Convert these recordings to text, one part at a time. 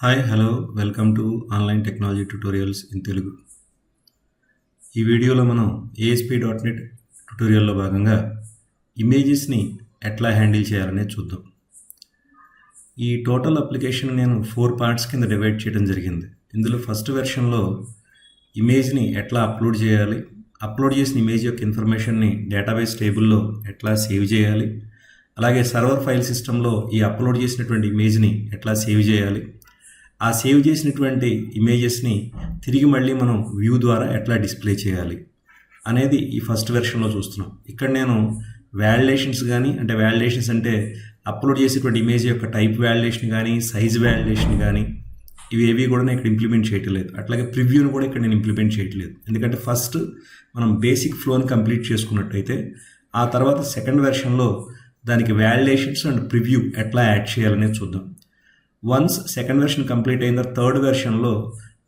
Hi hello welcome to online technology tutorials in Telugu. ఈ వీడియోలో మనం ASP.NET ట్యుటోరియల్లో భాగంగా ఇమేజెస్ని ఎట్లా హ్యాండిల్ చేయాలనేది చూద్దాం. ఈ టోటల్ అప్లికేషన్ నేను 4 పార్ట్స్ కింద డివైడ్ చేయడం జరిగింది. ఇందులో ఫస్ట్ వెర్షన్లో ఇమేజ్ని ఎట్లా అప్లోడ్ చేయాలి, అప్లోడ్ చేసిన ఇమేజ్ యొక్క ఇన్ఫర్మేషన్ని డేటాబేస్ టేబుల్లో ఎట్లా సేవ్ చేయాలి, అలాగే సర్వర్ ఫైల్ సిస్టంలో ఈ అప్లోడ్ చేసినటువంటి ఇమేజ్ని ఎట్లా సేవ్ చేయాలి, ఆ సేవ్ చేసినటువంటి ఇమేజెస్ని తిరిగి మళ్ళీ మనం వ్యూ ద్వారా ఎట్లా డిస్ప్లే చేయాలి అనేది ఈ ఫస్ట్ వెర్షన్లో చూస్తున్నాం. ఇక్కడ నేను వ్యాలిడేషన్స్ అంటే వ్యాలిడేషన్స్ అంటే అప్లోడ్ చేసేటువంటి ఇమేజ్ యొక్క టైప్ వ్యాలిడేషన్ కానీ సైజ్ వ్యాలిడేషన్ కానీ ఇవేవి కూడా నేను ఇక్కడ ఇంప్లిమెంట్ చేయట్లేదు. అట్లాగే ప్రివ్యూని కూడా ఇక్కడ నేను ఇంప్లిమెంట్ చేయట్లేదు. ఎందుకంటే ఫస్ట్ మనం బేసిక్ ఫ్లోని కంప్లీట్ చేసుకున్నట్టయితే ఆ తర్వాత సెకండ్ వెర్షన్లో దానికి వ్యాలిడేషన్స్ అండ్ ప్రివ్యూ ఎట్లా యాడ్ చేయాలనేది చూద్దాం. వన్స్ సెకండ్ వెర్షన్ కంప్లీట్ అయిన థర్డ్ వెర్షన్లో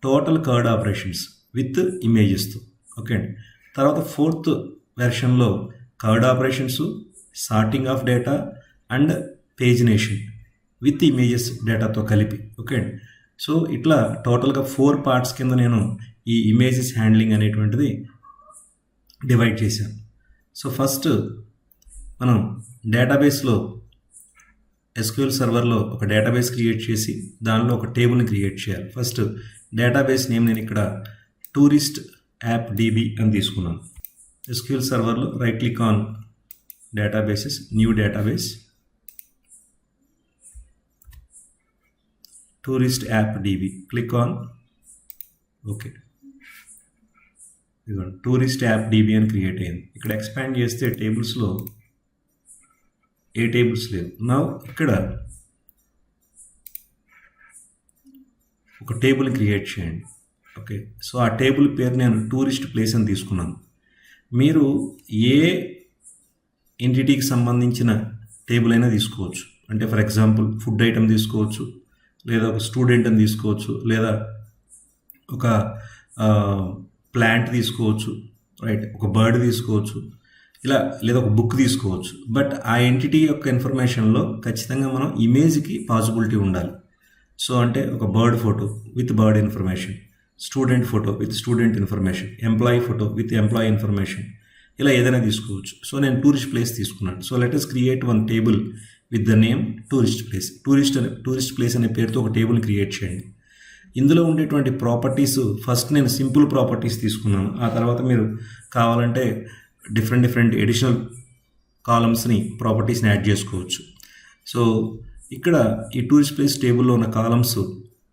టోటల్ కర్డ్ ఆపరేషన్స్ విత్ ఇమేజెస్తో ఓకే అండి. తర్వాత ఫోర్త్ వెర్షన్లో CRUD operations, sorting of data and pagination with images డేటాతో కలిపి ఓకే అండి. సో ఇట్లా టోటల్గా 4 పార్ట్స్ కింద నేను ఈ ఇమేజెస్ హ్యాండ్లింగ్ అనేటువంటిది డివైడ్ చేశాను. సో ఫస్ట్ మనం డేటాబేస్లో SQL సర్వర్లో ఒక డేటాబేస్ క్రియేట్ చేసి దానిలో ఒక టేబుల్ని క్రియేట్ చేయాలి. ఫస్ట్ డేటాబేస్ నేమ్ నేను ఇక్కడ టూరిస్ట్ యాప్ DB అని తీసుకున్నాను. SQL సర్వర్లో right click on databases, new database, tourist app DB, click on okay. ఇదిగోండి టూరిస్ట్ యాప్ DB అని క్రియేట్ అయింది. ఇక్కడ ఎక్స్పాండ్ చేస్తే టేబుల్స్లో ఏ టేబుల్స్ లేవు. నా ఇక్కడ ఒక టేబుల్ క్రియేట్ చేయండి ఓకే. సో ఆ టేబుల్ పేరు నేను టూరిస్ట్ ప్లేస్ అని తీసుకున్నాను. మీరు ఏ ఎంటిటీకి సంబంధించిన టేబుల్ అయినా తీసుకోవచ్చు. అంటే ఫర్ ఎగ్జాంపుల్ ఫుడ్ ఐటమ్ తీసుకోవచ్చు, లేదా ఒక స్టూడెంట్ అని తీసుకోవచ్చు, లేదా ఒక ప్లాంట్ తీసుకోవచ్చు, రైట్, ఒక బర్డ్ తీసుకోవచ్చు, ఇలా లేదా ఒక బుక్ తీసుకోవచ్చు. బట్ ఆ ఎంటిటీ యొక్క ఇన్ఫర్మేషన్లో ఖచ్చితంగా మనం ఇమేజ్కి పాసిబిలిటీ ఉండాలి. సో అంటే ఒక bird photo with bird information, student photo with student information, employee photo with employee information, ఇలా ఏదైనా తీసుకోవచ్చు. సో నేను టూరిస్ట్ ప్లేస్ తీసుకున్నాను. So let us create one table with the name tourist place. Tourist place అనే పేరుతో ఒక table create చేయండి. ఇందులో ఉండేటువంటి ప్రాపర్టీస్ ఫస్ట్ నేను సింపుల్ ప్రాపర్టీస్ తీసుకున్నాను. ఆ తర్వాత మీరు కావాలంటే డిఫరెంట్ ఎడిషనల్ కాలమ్స్ని ప్రాపర్టీస్ని యాడ్ చేసుకోవచ్చు. సో ఇక్కడ ఈ టూరిస్ట్ ప్లేస్ టేబుల్లో ఉన్న కాలమ్స్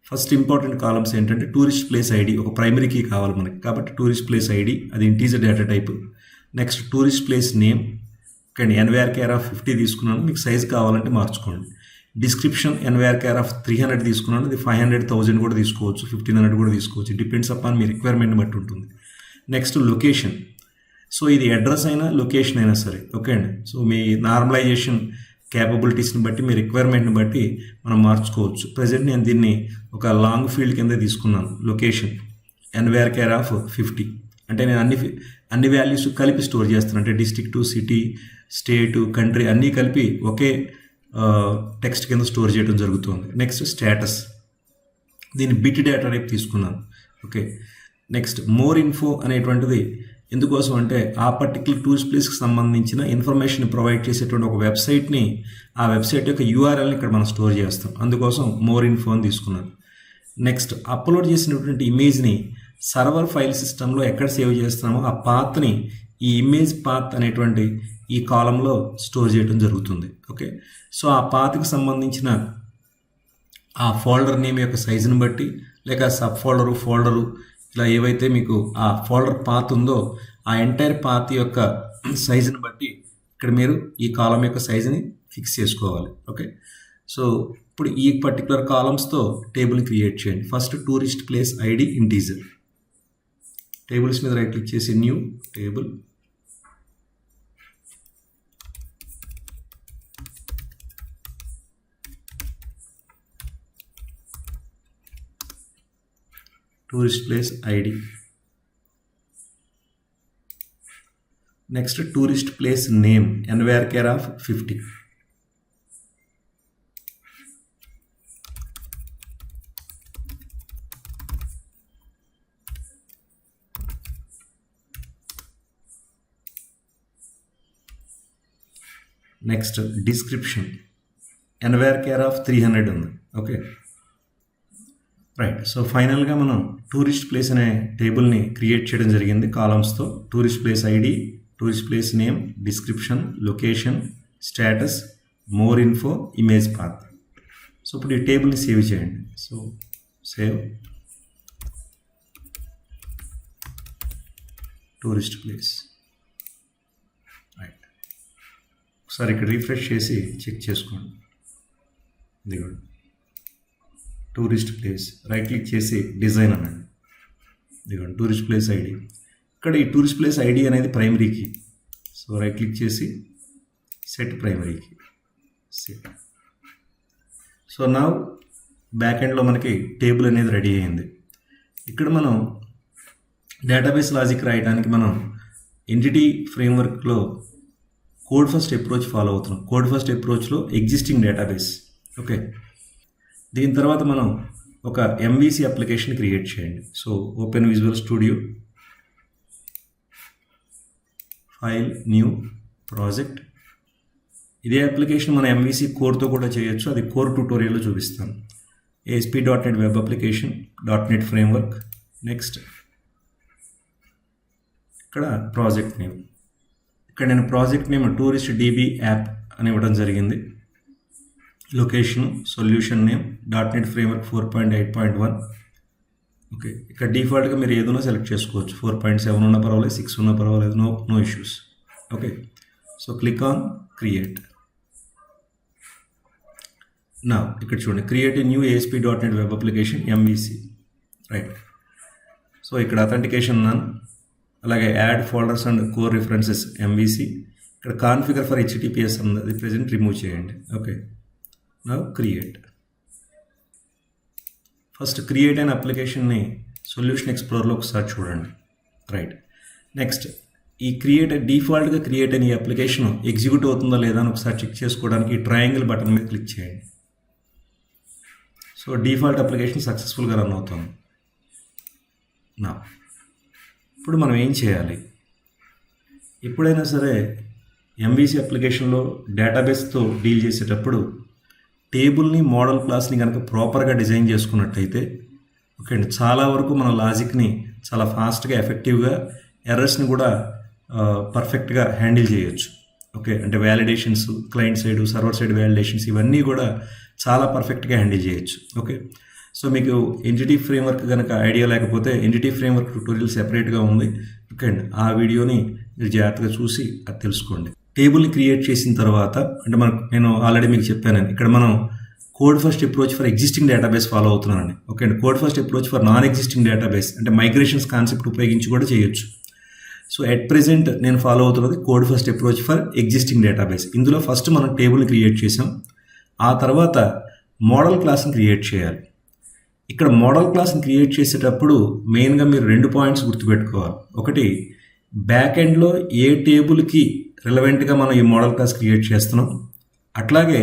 ఫస్ట్ ఇంపార్టెంట్ కాలమ్స్ ఏంటంటే టూరిస్ట్ ప్లేస్ ఐడి, ఒక ప్రైమరీ కీ కావాలి మనకి, కాబట్టి టూరిస్ట్ ప్లేస్ ఐడి అది integer data type. Next tourist place name, కానీ NVAR50 తీసుకున్నాను, మీకు సైజ్ కావాలంటే మార్చుకోండి. డిస్క్రిప్షన్ NVAR 300 తీసుకున్నాను, అది 500,000 కూడా తీసుకోవచ్చు, 1500 కూడా తీసుకోవచ్చు, డిపెండ్స్ అపాన్ మీ రిక్వైర్మెంట్ని బట్టి ఉంటుంది. నెక్స్ట్ లొకేషన్, సో ఇది అడ్రస్ అయినా లొకేషన్ అయినా సరే ఓకే అండి. సో మీ నార్మలైజేషన్ క్యాపబిలిటీస్ని బట్టి మీ రిక్వైర్మెంట్ని బట్టి మనం మార్చుకోవచ్చు. ప్రజెంట్ నేను దీన్ని ఒక లాంగ్ ఫీల్డ్ కింద తీసుకున్నాను. లొకేషన్ NVAR50 అంటే నేను అన్ని వాల్యూస్ కలిపి స్టోర్ చేస్తాను. అంటే డిస్ట్రిక్ట్, సిటీ, స్టేటు, కంట్రీ అన్నీ కలిపి ఒకే టెక్స్ట్ కింద స్టోర్ చేయడం జరుగుతుంది. నెక్స్ట్ స్టేటస్, దీన్ని బిట్ డేటా టైప్ తీసుకున్నాను ఓకే. నెక్స్ట్ మోర్ ఇన్ఫో అనేటువంటిది ఎందుకోసం అంటే ఆ పర్టికులర్ టూరిస్ట్ ప్లేస్కి సంబంధించిన ఇన్ఫర్మేషన్ ప్రొవైడ్ చేసేటువంటి ఒక వెబ్సైట్ని, ఆ వెబ్సైట్ యొక్క URLని ఇక్కడ మనం స్టోర్ చేస్తాం, అందుకోసం మోర్ ఇన్ఫో అని తీసుకున్నాను. నెక్స్ట్ అప్లోడ్ చేసినటువంటి ఇమేజ్ని సర్వర్ ఫైల్ సిస్టంలో ఎక్కడ సేవ్ చేస్తున్నామో ఆ పాత్ని ఈ ఇమేజ్ పాత్ అనేటువంటి ఈ కాలంలో స్టోర్ చేయడం జరుగుతుంది ఓకే. సో ఆ పాత్కి సంబంధించిన ఆ ఫోల్డర్ నేమ్ యొక్క సైజుని బట్టి, లేక సబ్ ఫోల్డరు ఇలా ఏవైతే మీకు ఆ ఫోల్డర్ పాత్ ఉందో ఆ ఎంటైర్ పాత్ యొక్క సైజుని బట్టి ఇక్కడ మీరు ఈ కాలం యొక్క సైజుని ఫిక్స్ చేసుకోవాలి ఓకే. సో ఇప్పుడు ఈ పర్టికులర్ కాలమ్స్తో టేబుల్ క్రియేట్ చేయండి. First tourist place ID integer, tables మీద రైట్ క్లిక్ చేసి new table, tourist place ID. Next tourist place name NVAR50. Next description nvarchar of 300 ఉంది. Okay, right. సో ఫైనల్గా మనం tourist place అనే టేబుల్ని create చేయడం జరిగింది కాలమ్స్తో. Tourist place ID, tourist place name, description, location, status, more info, image path. So ఇప్పుడు ఈ టేబుల్ని సేవ్ చేయండి. So save tourist place. Right, ఒకసారి ఇక్కడ రీఫ్రెష్ చేసి చెక్ చేసుకోండి. ఇదిగోండి టూరిస్ట్ ప్లేస్. రైట్ క్లిక్ చేసి డిజైన్ అనండి. ఇదిగోండి టూరిస్ట్ ప్లేస్ ఐడి. ఇక్కడ ఈ టూరిస్ట్ ప్లేస్ ఐడి అనేది primary key. So right click చేసి set primary key, set. So నా బ్యాక్ ఎండ్లో మనకి టేబుల్ అనేది రెడీ అయింది. ఇక్కడ మనం డేటాబేస్ లాజిక్ రాయడానికి మనం ఎంటిటీ ఫ్రేమ్వర్క్లో కోడ్ ఫస్ట్ అప్రోచ్ ఫాలో అవుతున్నాం. కోడ్ ఫస్ట్ అప్రోచ్లో ఎగ్జిస్టింగ్ డేటాబేస్. ఓకే, దీని తర్వాత మనం ఒక ఎంవిసి అప్లికేషన్ క్రియేట్ చేయండి. So open Visual Studio, file, new project. ఇదే అప్లికేషన్ మన ఎంవిసి కోర్తో కూడా చేయొచ్చు. అది కోర్ ట్యూటోరియల్లో చూపిస్తాను. ASP.NET web application, .NET framework. Next ఇక్కడ ప్రాజెక్ట్ నేమ్. ఇక్కడ నేను project name tourist DB app అని ఇవ్వడం జరిగింది. Location, solution name, .NET framework 4.8.1. Okay, ఇక్కడ డిఫాల్ట్గా మీరు ఏదైనా సెలెక్ట్ చేసుకోవచ్చు. 4.7 ఉన్నా పర్వాలేదు, 6 ఉన్నా పర్వాలేదు, no issues. Okay, so click on create. నా ఇక్కడ చూడండి, create a new ASP.NET web application MVC. Right, so ఇక్కడ అథెంటికేషన్ నన్, అలాగే add folders and core references MVC. ఇక్కడ కాన్ఫిగర్ ఫర్ HTTPS అన్నది ప్రెజెంట్ రిమూవ్ చేయండి. ఓకే, నా క్రియేట్. ఫస్ట్ క్రియేట్ అయిన అప్లికేషన్ని సొల్యూషన్ ఎక్స్ప్లోర్లో ఒకసారి చూడండి. రైట్, నెక్స్ట్ ఈ డిఫాల్ట్గా క్రియేట్ అయిన ఈ అప్లికేషన్ ఎగ్జిక్యూట్ అవుతుందా లేదా అని ఒకసారి చెక్ చేసుకోవడానికి ఈ ట్రయాంగిల్ బటన్ మీద క్లిక్ చేయండి. సో డిఫాల్ట్ అప్లికేషన్ సక్సెస్ఫుల్గా రన్ అవుతుంది. నా ఇప్పుడు మనం ఏం చేయాలి? ఎప్పుడైనా సరే MVC అప్లికేషన్లో డేటాబేస్తో డీల్ చేసేటప్పుడు టేబుల్ని, మోడల్ క్లాస్ని కనుక ప్రాపర్గా డిజైన్ చేసుకున్నట్టయితే ఓకే అండి, చాలా వరకు మన లాజిక్ని చాలా ఫాస్ట్గా, ఎఫెక్టివ్గా, ఎర్రర్స్ని కూడా పర్ఫెక్ట్గా హ్యాండిల్ చేయొచ్చు. ఓకే, అంటే validations, client side, server side validations, ఇవన్నీ కూడా చాలా పర్ఫెక్ట్గా హ్యాండిల్ చేయొచ్చు. ఓకే, సో మీకు ఎంటిటీ ఫ్రేమ్వర్క్ కనుక ఐడియా లేకపోతే ఎంటిటీ ఫ్రేమ్వర్క్ ట్యూటోరియల్ సెపరేట్గా ఉంది. ఓకే అండి, ఆ వీడియోని మీరు జాగ్రత్తగా చూసి అది తెలుసుకోండి. టేబుల్ని క్రియేట్ చేసిన తర్వాత అంటే నేను ఆల్రెడీ మీకు చెప్పాను, ఇక్కడ మనం code first approach for existing database follow అవుతున్నానండి. ఓకే అండి, code first approach for non existing database అంటే మైగ్రేషన్స్ కాన్సెప్ట్ ఉపయోగించి కూడా చేయొచ్చు. సో ఎట్ ప్రెజెంట్ నేను ఫాలో అవుతున్నది code first approach for existing database. ఇందులో ఫస్ట్ మనం టేబుల్ని క్రియేట్ చేసాం, ఆ తర్వాత మోడల్ క్లాస్ని క్రియేట్ చేయాలి. ఇక్కడ మోడల్ క్లాస్ని క్రియేట్ చేసేటప్పుడు మెయిన్గా మీరు 2 పాయింట్స్ గుర్తుపెట్టుకోవాలి. ఒకటి, బ్యాక్ ఎండ్లో ఏ టేబుల్కి రిలవెంట్గా మనం ఈ మోడల్ క్లాస్ క్రియేట్ చేస్తున్నాం, అట్లాగే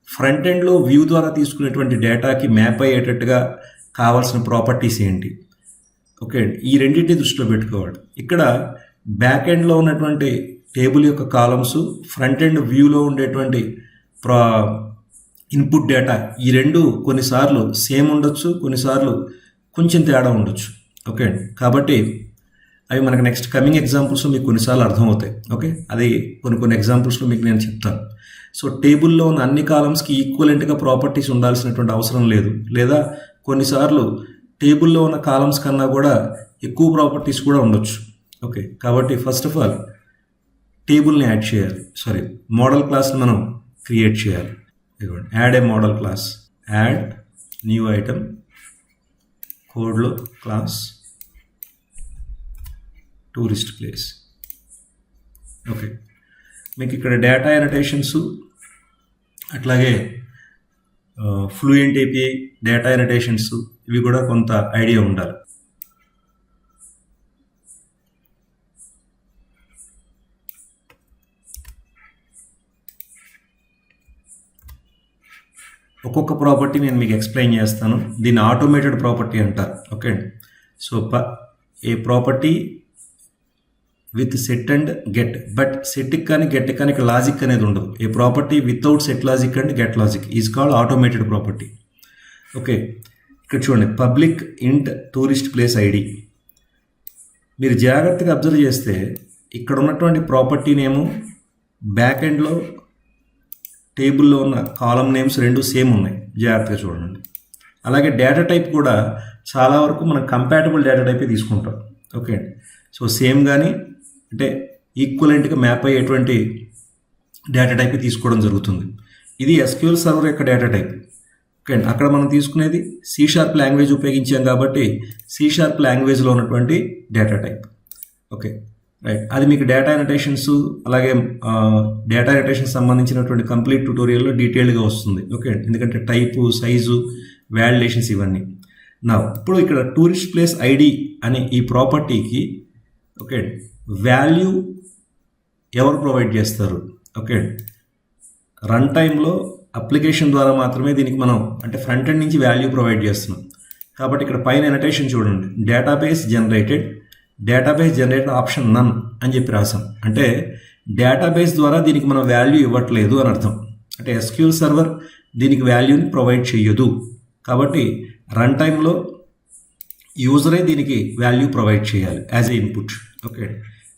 ఫ్రంట్ ఎండ్లో వ్యూ ద్వారా తీసుకునేటువంటి డేటాకి మ్యాప్ అయ్యేటట్టుగా కావాల్సిన ప్రాపర్టీస్ ఏంటి. ఓకే, ఈ రెండింటిని దృష్టిలో పెట్టుకోవాలి. ఇక్కడ బ్యాక్ ఎండ్లో ఉన్నటువంటి టేబుల్ యొక్క కాలమ్స్, ఫ్రంట్ ఎండ్ వ్యూలో ఉండేటువంటి ఇన్పుట్ డేటా, ఈ రెండు కొన్నిసార్లు సేమ్ ఉండొచ్చు, కొన్నిసార్లు కొంచెం తేడా ఉండొచ్చు. ఓకే, కాబట్టి అవి మనకు నెక్స్ట్ కమింగ్ ఎగ్జాంపుల్స్లో మీకు కొన్నిసార్లు అర్థమవుతాయి. ఓకే, అది కొన్ని ఎగ్జాంపుల్స్లో మీకు నేను చెప్తాను. సో టేబుల్లో ఉన్న అన్ని కాలమ్స్కి ఈక్వలెంట్గా ప్రాపర్టీస్ ఉండాల్సినటువంటి అవసరం లేదు, లేదా కొన్నిసార్లు టేబుల్లో ఉన్న కాలమ్స్ కన్నా కూడా ఎక్కువ ప్రాపర్టీస్ కూడా ఉండొచ్చు. ఓకే, కాబట్టి ఫస్ట్ ఆఫ్ ఆల్ టేబుల్ని యాడ్ చేయాలి, మోడల్ క్లాస్ని మనం క్రియేట్ చేయాలి. Add a model class, add new item, కోడ్లో క్లాస్ టూరిస్ట్ ప్లేస్. ఓకే, మీకు ఇక్కడ డేటా ఎనటేషన్స్, అట్లాగే ఫ్లూయెంట్ API డేటా ఎనటేషన్స్, ఇవి కూడా కొంత ఐడియా ఉండాలి. ఒక్కొక్క ప్రాపర్టీ నేను మీకు ఎక్స్ప్లెయిన్ చేస్తాను. దీన్ని ఆటోమేటెడ్ ప్రాపర్టీ అంటారు. ఓకే అండి, so a property with set and get. But సెట్కి కానీ గెట్ కానీ ఇక్కడ లాజిక్ అనేది ఉండదు. A property without set logic and get logic is called automated property. Okay, ఇక్కడ చూడండి పబ్లిక్ ఇంట్ టూరిస్ట్ ప్లేస్ ఐడి. మీరు జాగ్రత్తగా అబ్జర్వ్ చేస్తే ఇక్కడ ఉన్నటువంటి ప్రాపర్టీ నేము బ్యాక్ ఎండ్లో టేబుల్లో ఉన్న కాలం నేమ్స్ రెండు సేమ్ ఉన్నాయి, జాగ్రత్తగా చూడండి. అలాగే డేటా టైప్ కూడా చాలా వరకు మనం కంపాటబుల్ డేటా టైపే తీసుకుంటాం. ఓకే, సో సేమ్ కానీ అంటే ఈక్వలెంట్గా మ్యాప్ అయ్యేటువంటి డేటా టైప్ తీసుకోవడం జరుగుతుంది. ఇది ఎస్క్యూఎల్ సర్వర్ యొక్క డేటా టైప్. ఓకే, అక్కడ మనం తీసుకునేది C# లాంగ్వేజ్ ఉపయోగించాం కాబట్టి C# లాంగ్వేజ్లో ఉన్నటువంటి డేటా టైప్. ఓకే రైట్, అది మీకు డేటా అనోటేషన్స్ అలాగే డేటా అనోటేషన్ సంబంధించినటువంటి కంప్లీట్ ట్యూటోరియల్లో డీటెయిల్డ్గా వస్తుంది. ఓకే, ఎందుకంటే టైపు, సైజు, వ్యాలిడేషన్స్ ఇవన్నీ. ఇప్పుడు ఇక్కడ టూరిస్ట్ ప్లేస్ ఐడి అనే ఈ ప్రాపర్టీకి ఓకే వాల్యూ ఎవరు ప్రొవైడ్ చేస్తారు? ఓకే, రన్ టైంలో అప్లికేషన్ ద్వారా మాత్రమే దీనికి మనం అంటే ఫ్రంట్ ఎండ్ నుంచి వాల్యూ ప్రొవైడ్ చేస్తున్నాం. కాబట్టి ఇక్కడ పైన అనోటేషన్ చూడండి, డేటాబేస్ జనరేటెడ్ ఆప్షన్ నన్ అని చెప్పి రాసాం. అంటే డేటాబేస్ ద్వారా దీనికి మనం వాల్యూ ఇవ్వట్లేదు అని అర్థం. అంటే ఎస్క్యూఎల్ సర్వర్ దీనికి వాల్యూని ప్రొవైడ్ చేయదు. కాబట్టి రన్ టైంలో యూజరే దీనికి వాల్యూ ప్రొవైడ్ చేయాలి as a input. Okay,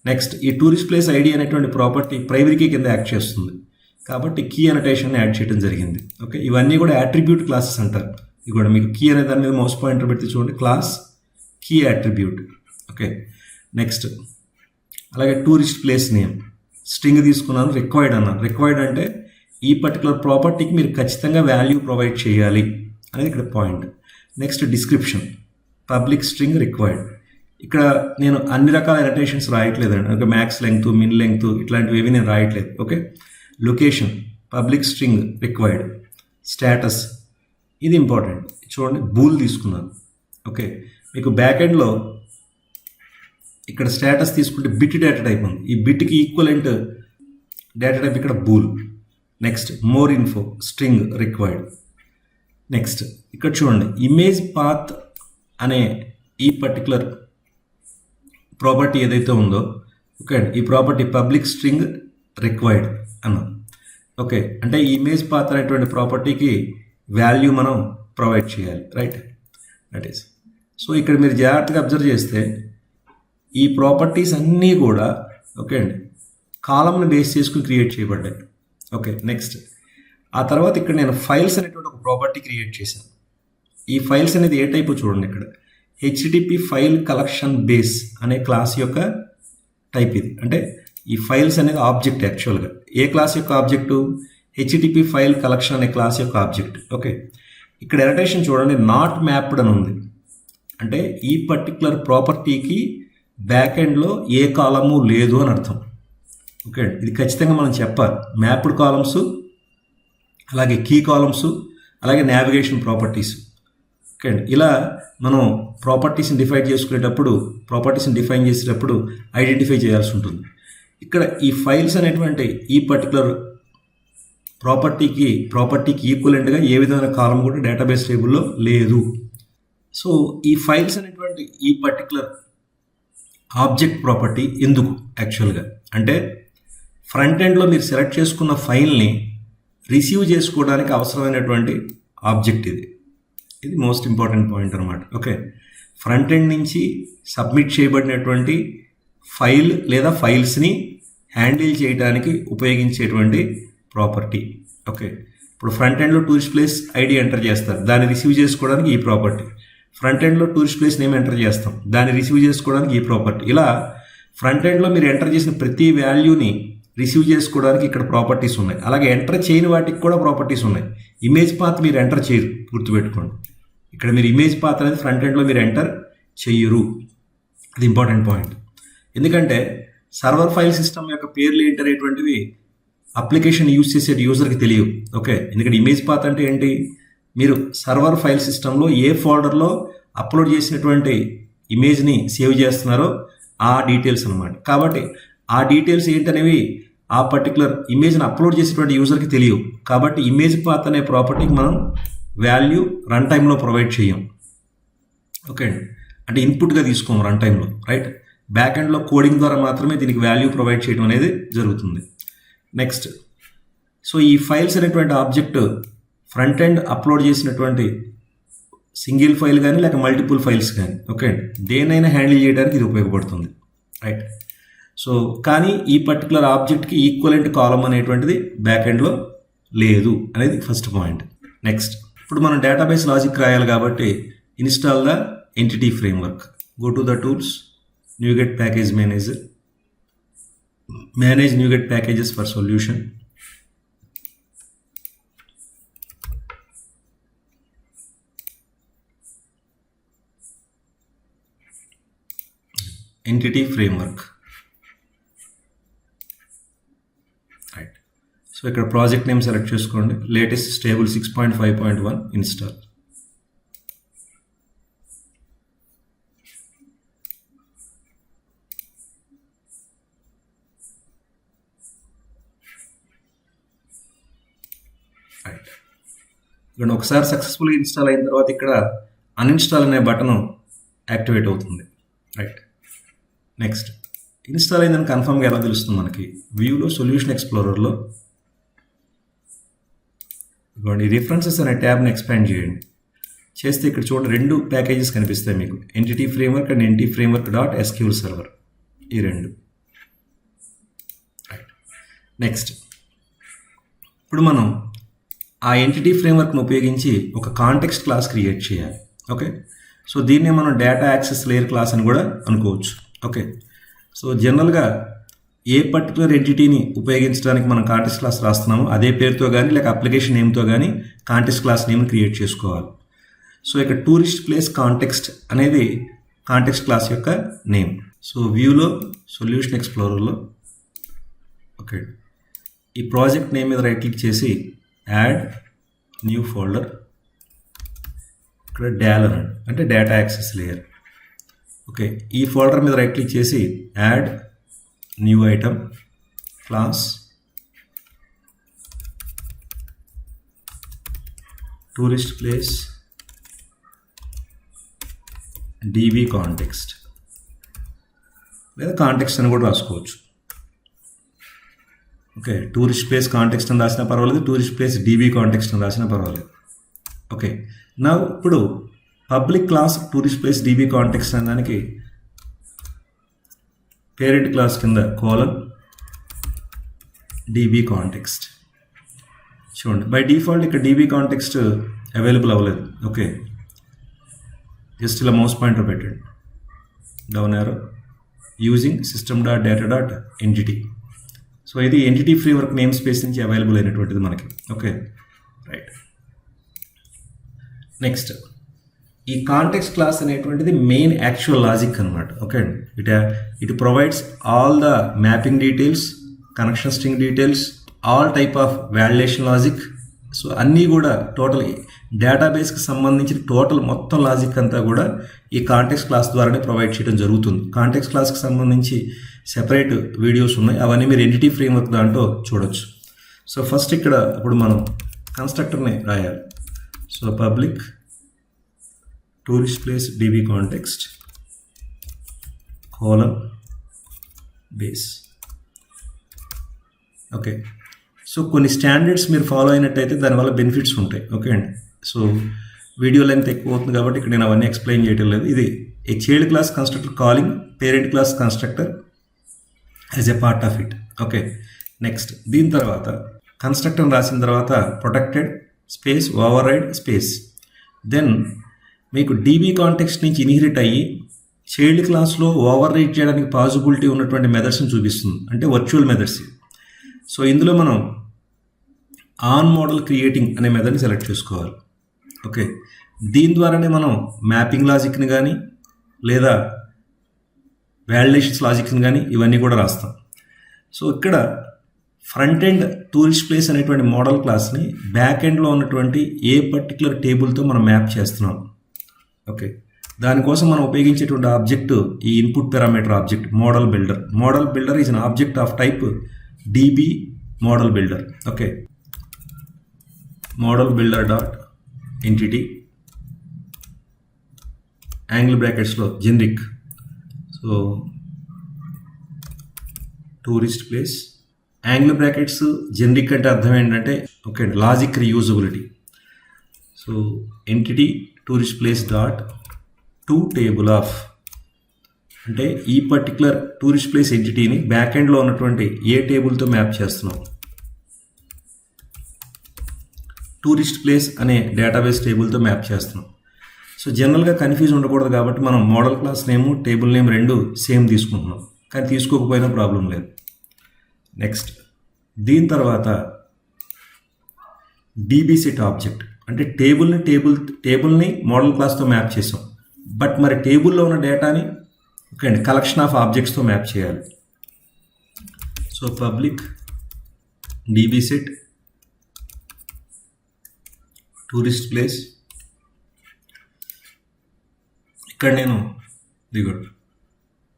next ఈ టూరిస్ట్ ప్లేస్ ఐడి అనేటువంటి ప్రాపర్టీ ప్రైమరీ కీ కింద యాక్ట్ చేస్తుంది కాబట్టి కీ అనోటేషన్ యాడ్ చేయడం జరిగింది. ఓకే, ఇవన్నీ కూడా యాట్రిబ్యూట్ క్లాసెస్ అంటారు. ఇది కూడా మీకు కీ అనే దాని మీద మౌస్ పాయింటర్ పెడితే చూడండి, class key attribute. Okay, next అలాగే టూరిస్ట్ ప్లేస్ నేమ్ స్ట్రింగ్ తీసుకున్నాను, రిక్వైర్డ్ అన్నాను. రిక్వైర్డ్ అంటే ఈ పర్టికులర్ ప్రాపర్టీకి మీరు ఖచ్చితంగా వాల్యూ ప్రొవైడ్ చేయాలి అనేది ఇక్కడ point. Next description public string required. ఇక్కడ నేను అన్ని రకాల అనోటేషన్స్ రాయట్లేదండి. Okay, max length, min length ఇట్లాంటివి ఏవి నేను రాయట్లేదు. Okay, location public string required. Status ఇది ఇంపార్టెంట్, చూడండి బూల్ తీసుకున్నాను. ఓకే, మీకు బ్యాక్ ఎండ్లో ఇక్కడ స్టేటస్ తీసుకుంటే బిట్ డేటా టైప్ ఉంది. ఈ బిట్కి ఈక్వలెంట్ డేటా టైప్ ఇక్కడ bool. Next more info string required. Next ఇక్కడ చూడండి ఇమేజ్ పాత్ అనే ఈ పర్టికులర్ ప్రాపర్టీ ఏదైతే ఉందో ఓకే ఈ ప్రాపర్టీ పబ్లిక్ స్ట్రింగ్ రిక్వైర్డ్ అన్నాం. ఓకే, అంటే ఈ ఇమేజ్ పాత్ అనేటువంటి ప్రాపర్టీకి వాల్యూ మనం ప్రొవైడ్ చేయాలి. Right, that is. సో ఇక్కడ మీరు జాగ్రత్తగా అబ్జర్వ్ చేస్తే ఈ ప్రాపర్టీస్ అన్నీ కూడా ఓకే అండి కాలమ్ని బేస్ చేసుకుని క్రియేట్ చేయబడ్డాయి. ఓకే, నెక్స్ట్ ఆ తర్వాత ఇక్కడ నేను ఫైల్స్ అనేటువంటి ఒక ప్రాపర్టీ క్రియేట్ చేశాను. ఈ ఫైల్స్ అనేది ఏ టైపు చూడండి, ఇక్కడ HTTP ఫైల్ కలెక్షన్ బేస్ అనే క్లాస్ యొక్క టైప్ ఇది. అంటే ఈ ఫైల్స్ అనేది ఆబ్జెక్ట్ యాక్చువల్గా ఏ క్లాస్ యొక్క ఆబ్జెక్టు? HTTP ఫైల్ కలెక్షన్ అనే క్లాస్ యొక్క ఆబ్జెక్ట్. ఓకే, ఇక్కడ అనోటేషన్ చూడండి నాట్ మ్యాప్డ్ అని ఉంది. అంటే ఈ పర్టికులర్ ప్రాపర్టీకి బ్యాక్ ఎండ్లో ఏ కాలము లేదు అని అర్థం. ఓకే, ఇది ఖచ్చితంగా మనం చెప్పాలి. మ్యాప్డ్ కాలమ్స్ అలాగే కీ కాలమ్స్ అలాగే నావిగేషన్ ప్రాపర్టీస్. ఓకే అండి, ఇలా మనం ప్రాపర్టీస్ని డిఫైన్ చేసేటప్పుడు ఐడెంటిఫై చేయాల్సి ఉంటుంది. ఇక్కడ ఈ ఫైల్స్ అనేటువంటి ఈ పర్టికులర్ ప్రాపర్టీకి ఈక్వలెంట్గా ఏ విధమైన కాలం కూడా డేటాబేస్ టేబుల్లో లేదు. సో ఈ ఫైల్స్ అనేటువంటి ఈ పర్టికులర్ ఆబ్జెక్ట్ ప్రాపర్టీ ఎందుకు యాక్చువల్గా అంటే ఫ్రంట్ ఎండ్లో మీరు సెలెక్ట్ చేసుకున్న ఫైల్ని రిసీవ్ చేసుకోవడానికి అవసరమైనటువంటి ఆబ్జెక్ట్ ఇది మోస్ట్ ఇంపార్టెంట్ పాయింట్ అనమాట. ఓకే, ఫ్రంట్ ఎండ్ నుంచి సబ్మిట్ చేయబడినటువంటి ఫైల్ లేదా ఫైల్స్ని హ్యాండిల్ చేయడానికి ఉపయోగించేటువంటి ప్రాపర్టీ. ఓకే, ఇప్పుడు ఫ్రంట్ ఎండ్లో టూరిస్ట్ ప్లేస్ ఐడి ఎంటర్ చేస్తారు, దాన్ని రిసీవ్ చేసుకోవడానికి ఈ ప్రాపర్టీ. ఫ్రంట్ ఎండ్లో టూరిస్ట్ ప్లేస్ నేమ్ ఎంటర్ చేస్తాం, దాన్ని రిసీవ్ చేసుకోవడానికి ఈ ప్రాపర్టీ. ఇలా ఫ్రంట్ ఎండ్లో మీరు ఎంటర్ చేసిన ప్రతి వాల్యూని రిసీవ్ చేసుకోవడానికి ఇక్కడ ప్రాపర్టీస్ ఉన్నాయి. అలాగే ఎంటర్ చేయని వాటికి కూడా ప్రాపర్టీస్ ఉన్నాయి. ఇమేజ్ పాత్ మీరు ఎంటర్ చేయరు, గుర్తుపెట్టుకోండి. ఇక్కడ మీరు ఇమేజ్ పాత్ అనేది ఫ్రంట్ ఎండ్లో మీరు ఎంటర్ చెయ్యరు. అది ఇంపార్టెంట్ పాయింట్. ఎందుకంటే సర్వర్ ఫైల్ సిస్టమ్ యొక్క పేర్లు ఏంటనేటువంటివి అప్లికేషన్ యూజ్ చేసే యూజర్కి తెలియవు. ఓకే, ఎందుకంటే ఇమేజ్ పాత్ అంటే ఏంటి? మీరు సర్వర్ ఫైల్ సిస్టంలో ఏ ఫోల్డర్లో అప్లోడ్ చేసినటువంటి ఇమేజ్ని సేవ్ చేస్తున్నారో ఆ డీటెయిల్స్ అనమాట. కాబట్టి ఆ డీటెయిల్స్ ఏంటనేవి ఆ పర్టికులర్ ఇమేజ్ని అప్లోడ్ చేసేటువంటి యూజర్కి తెలియవు. కాబట్టి ఇమేజ్ పాత్ అనే ప్రాపర్టీకి మనం వాల్యూ రన్ టైంలో ప్రొవైడ్ చేయం. ఓకే, అంటే ఇన్పుట్గా తీసుకోము రన్ టైంలో. రైట్, బ్యాక్ ఎండ్లో కోడింగ్ ద్వారా మాత్రమే దీనికి వాల్యూ ప్రొవైడ్ చేయడం అనేది జరుగుతుంది. నెక్స్ట్, సో ఈ ఫైల్స్ అనేటువంటి ఆబ్జెక్ట్ ఫ్రంట్ ఎండ్ అప్లోడ్ చేసినటువంటి సింగిల్ ఫైల్ కానీ లేక మల్టిపుల్ ఫైల్స్ కానీ ఓకే దేనైనా హ్యాండిల్ చేయడానికి ఇది ఉపయోగపడుతుంది, రైట్. సో కానీ ఈ పర్టికులర్ ఆబ్జెక్ట్కి ఈక్వలెంట్ కాలమ్ అనేటువంటిది బ్యాక్ ఎండ్లో లేదు అనేది ఫస్ట్ పాయింట్. నెక్స్ట్, ఇప్పుడు మనం డేటాబేస్ లాజిక్ రాయాలి కాబట్టి install the entity framework. Go to the tools, NuGet package manager, manage NuGet packages for solution. Entity framework, right. So ఇక్కడ ప్రాజెక్ట్ నేమ్ సెలెక్ట్ చేసుకోండి, లేటెస్ట్ స్టేబుల్ 6.5.1 ఇన్స్టాల్. రైట్, ఇక్కడ ఒకసారి సక్సెస్ఫుల్గా install అయిన తర్వాత ఇక్కడ అన్ఇన్స్టాల్ అనే బటన్ యాక్టివేట్ అవుతుంది, రైట్. నెక్స్ట్, ఇన్స్టాల్ అయిందని కన్ఫర్మ్గా ఎలా తెలుస్తుంది మనకి? వ్యూలో సొల్యూషన్ ఎక్స్ప్లోరర్లో ఇవ్వండి రిఫరెన్సెస్ అనే ట్యాబ్ని ఎక్స్పాండ్ చేయండి. చేస్తే ఇక్కడ చూడండి 2 ప్యాకేజెస్ కనిపిస్తాయి మీకు, entity framework and entity framework .SQL server, ఈ 2. రైట్. నెక్స్ట్, ఇప్పుడు మనం ఆ ఎంటిటీ ఫ్రేమ్వర్క్ను ఉపయోగించి ఒక కాంటెక్స్ట్ క్లాస్ క్రియేట్ చేయాలి, ఓకే. సో దీన్నే మనం డేటా యాక్సెస్ లేయర్ క్లాస్ అని కూడా అనుకోవచ్చు, ఓకే. సో జనరల్గా ఏ పర్టికులర్ ఎంటిటీని ఉపయోగించడానికి మనం కాంటెక్స్ట్ క్లాస్ రాస్తున్నామో అదే పేరుతో కానీ లేక అప్లికేషన్ నేమ్తో కానీ కాంటెక్స్ట్ క్లాస్ నేమ్ని క్రియేట్ చేసుకోవాలి. సో ఇక్కడ టూరిస్ట్ ప్లేస్ కాంటెక్స్ట్ అనేది కాంటెక్స్ట్ క్లాస్ యొక్క నేమ్. సో వ్యూలో సొల్యూషన్ ఎక్స్ప్లోరర్లో ఓకే ఈ ప్రాజెక్ట్ నేమ్ మీద రైట్ క్లిక్ చేసి యాడ్ న్యూ ఫోల్డర్, ఇక్కడ డాలర్ అంటే డేటా యాక్సెస్ లేయర్, ఓకే. ఈ ఫోల్డర్ మీద రైట్ క్లిక్ చేసి add new item class tourist place DB context లేదా కాంటెక్స్ట్ అని కూడా రాసుకోవచ్చు, ఓకే. టూరిస్ట్ ప్లేస్ కాంటెక్స్ట్ అని రాసినా పర్వాలేదు, టూరిస్ట్ ప్లేస్ DB కాంటెక్స్ట్ అని రాసినా పర్వాలేదు, ఓకే. నా ఇప్పుడు public class tourist place DB context అనే దానికి పేరెంట్ క్లాస్ కింద DB కాంటెక్స్ట్ చూడండి. బై డిఫాల్ట్ ఇక్కడ DB కాంటెక్స్ట్ అవైలబుల్ అవ్వలేదు, ఓకే. జస్ట్ ఇలా మౌస్ పాయింటర్ పెట్టండి, down arrow using system.data.entity. So ఇది ఎంటిటీ ఫ్రేమ్వర్క్ నేమ్ స్పేస్ నుంచి అవైలబుల్ అయినటువంటిది మనకి, ఓకే, రైట్. నెక్స్ట్, ఈ కాంటెక్స్ట్ క్లాస్ అనేటువంటిది మెయిన్ యాక్చువల్ లాజిక్ అనమాట, okay. It provides all the mapping details, connection string details, all type of validation logic. So అన్నీ కూడా total డేటాబేస్కి సంబంధించిన total మొత్తం logic అంతా కూడా ఈ కాంటెక్స్ట్ క్లాస్ ద్వారానే ప్రొవైడ్ చేయడం జరుగుతుంది. కాంటెక్స్ట్ క్లాస్కి సంబంధించి సెపరేట్ వీడియోస్ ఉన్నాయి, అవన్నీ మీరు ఎంటిటీ ఫ్రేమ్వర్క్ దాంట్లో చూడొచ్చు. సో ఫస్ట్ ఇక్కడ ఇప్పుడు మనం కన్స్ట్రక్టర్ని రాయాలి. So public tourist place DB context base, okay. So కొన్ని స్టాండర్డ్స్ మీరు ఫాలో అయినట్టయితే దానివల్ల బెనిఫిట్స్ ఉంటాయి, ఓకే అండి. సో వీడియో లెంత్ ఎక్కువ అవుతుంది కాబట్టి ఇక్కడ నేను అవన్నీ ఎక్స్ప్లెయిన్ చేయడం లేదు. ఇది a child class constructor calling parent class constructor as a part of it, okay. Next, దీని తర్వాత కన్స్ట్రక్టర్ రాసిన తర్వాత protected space override space, then మీకు DB కాంటెక్స్ట్ నుంచి ఇన్హెరిట్ అయ్యి చైల్డ్ క్లాస్లో ఓవర్ రైడ్ చేయడానికి పాసిబిలిటీ ఉన్నటువంటి మెథడ్స్ని చూపిస్తుంది, అంటే వర్చువల్ మెథడ్స్. సో ఇందులో మనం ఆన్ మోడల్ క్రియేటింగ్ అనే మెథడ్ని సెలెక్ట్ చేసుకోవాలి, ఓకే. దీని ద్వారానే మనం మ్యాపింగ్ లాజిక్ని కానీ లేదా వాలిడేషన్స్ లాజిక్ని కానీ ఇవన్నీ కూడా రాస్తాం. సో ఇక్కడ ఫ్రంట్ ఎండ్ టూరిస్ట్ ప్లేస్ అనేటువంటి మోడల్ క్లాస్ని బ్యాక్ ఎండ్లో ఉన్నటువంటి ఏ పర్టికులర్ టేబుల్తో మనం మ్యాప్ చేస్తున్నాం, ఓకే. దానికోసం మనం ఉపయోగించేటువంటి ఆబ్జెక్ట్ ఈ input parameter object model builder. Model builder is an object of type DB model builder, okay. Model builder dot entity angle బ్రాకెట్స్లో generic. So tourist place. Angle brackets generic అంటే అర్థం ఏంటంటే okay అండి, logic reusability. So entity tourist place dot to table of, అంటే ఈ particular tourist place ఎంటిటీని back ఎండ్లో ఉన్నటువంటి ఏ టేబుల్తో మ్యాప్ చేస్తున్నాం. టూరిస్ట్ ప్లేస్ అనే డేటాబేస్ టేబుల్తో మ్యాప్ చేస్తున్నాం. సో జనరల్గా కన్ఫ్యూజ్ ఉండకూడదు కాబట్టి మనం మోడల్ క్లాస్ నేము టేబుల్ నేమ్ రెండు సేమ్ తీసుకుంటున్నాం, కానీ తీసుకోకపోయినా ప్రాబ్లం లేదు. నెక్స్ట్ దీని తర్వాత డీబీసెట్ ఆబ్జెక్ట్, అంటే టేబుల్ని మోడల్ క్లాస్తో మ్యాప్ చేసాం, బట్ మరి టేబుల్లో ఉన్న డేటాని ఓకే అండి కలెక్షన్ ఆఫ్ ఆబ్జెక్ట్స్తో మ్యాప్ చేయాలి. So public DB set tourist place, ఇక్కడ నేను దిగొట్టు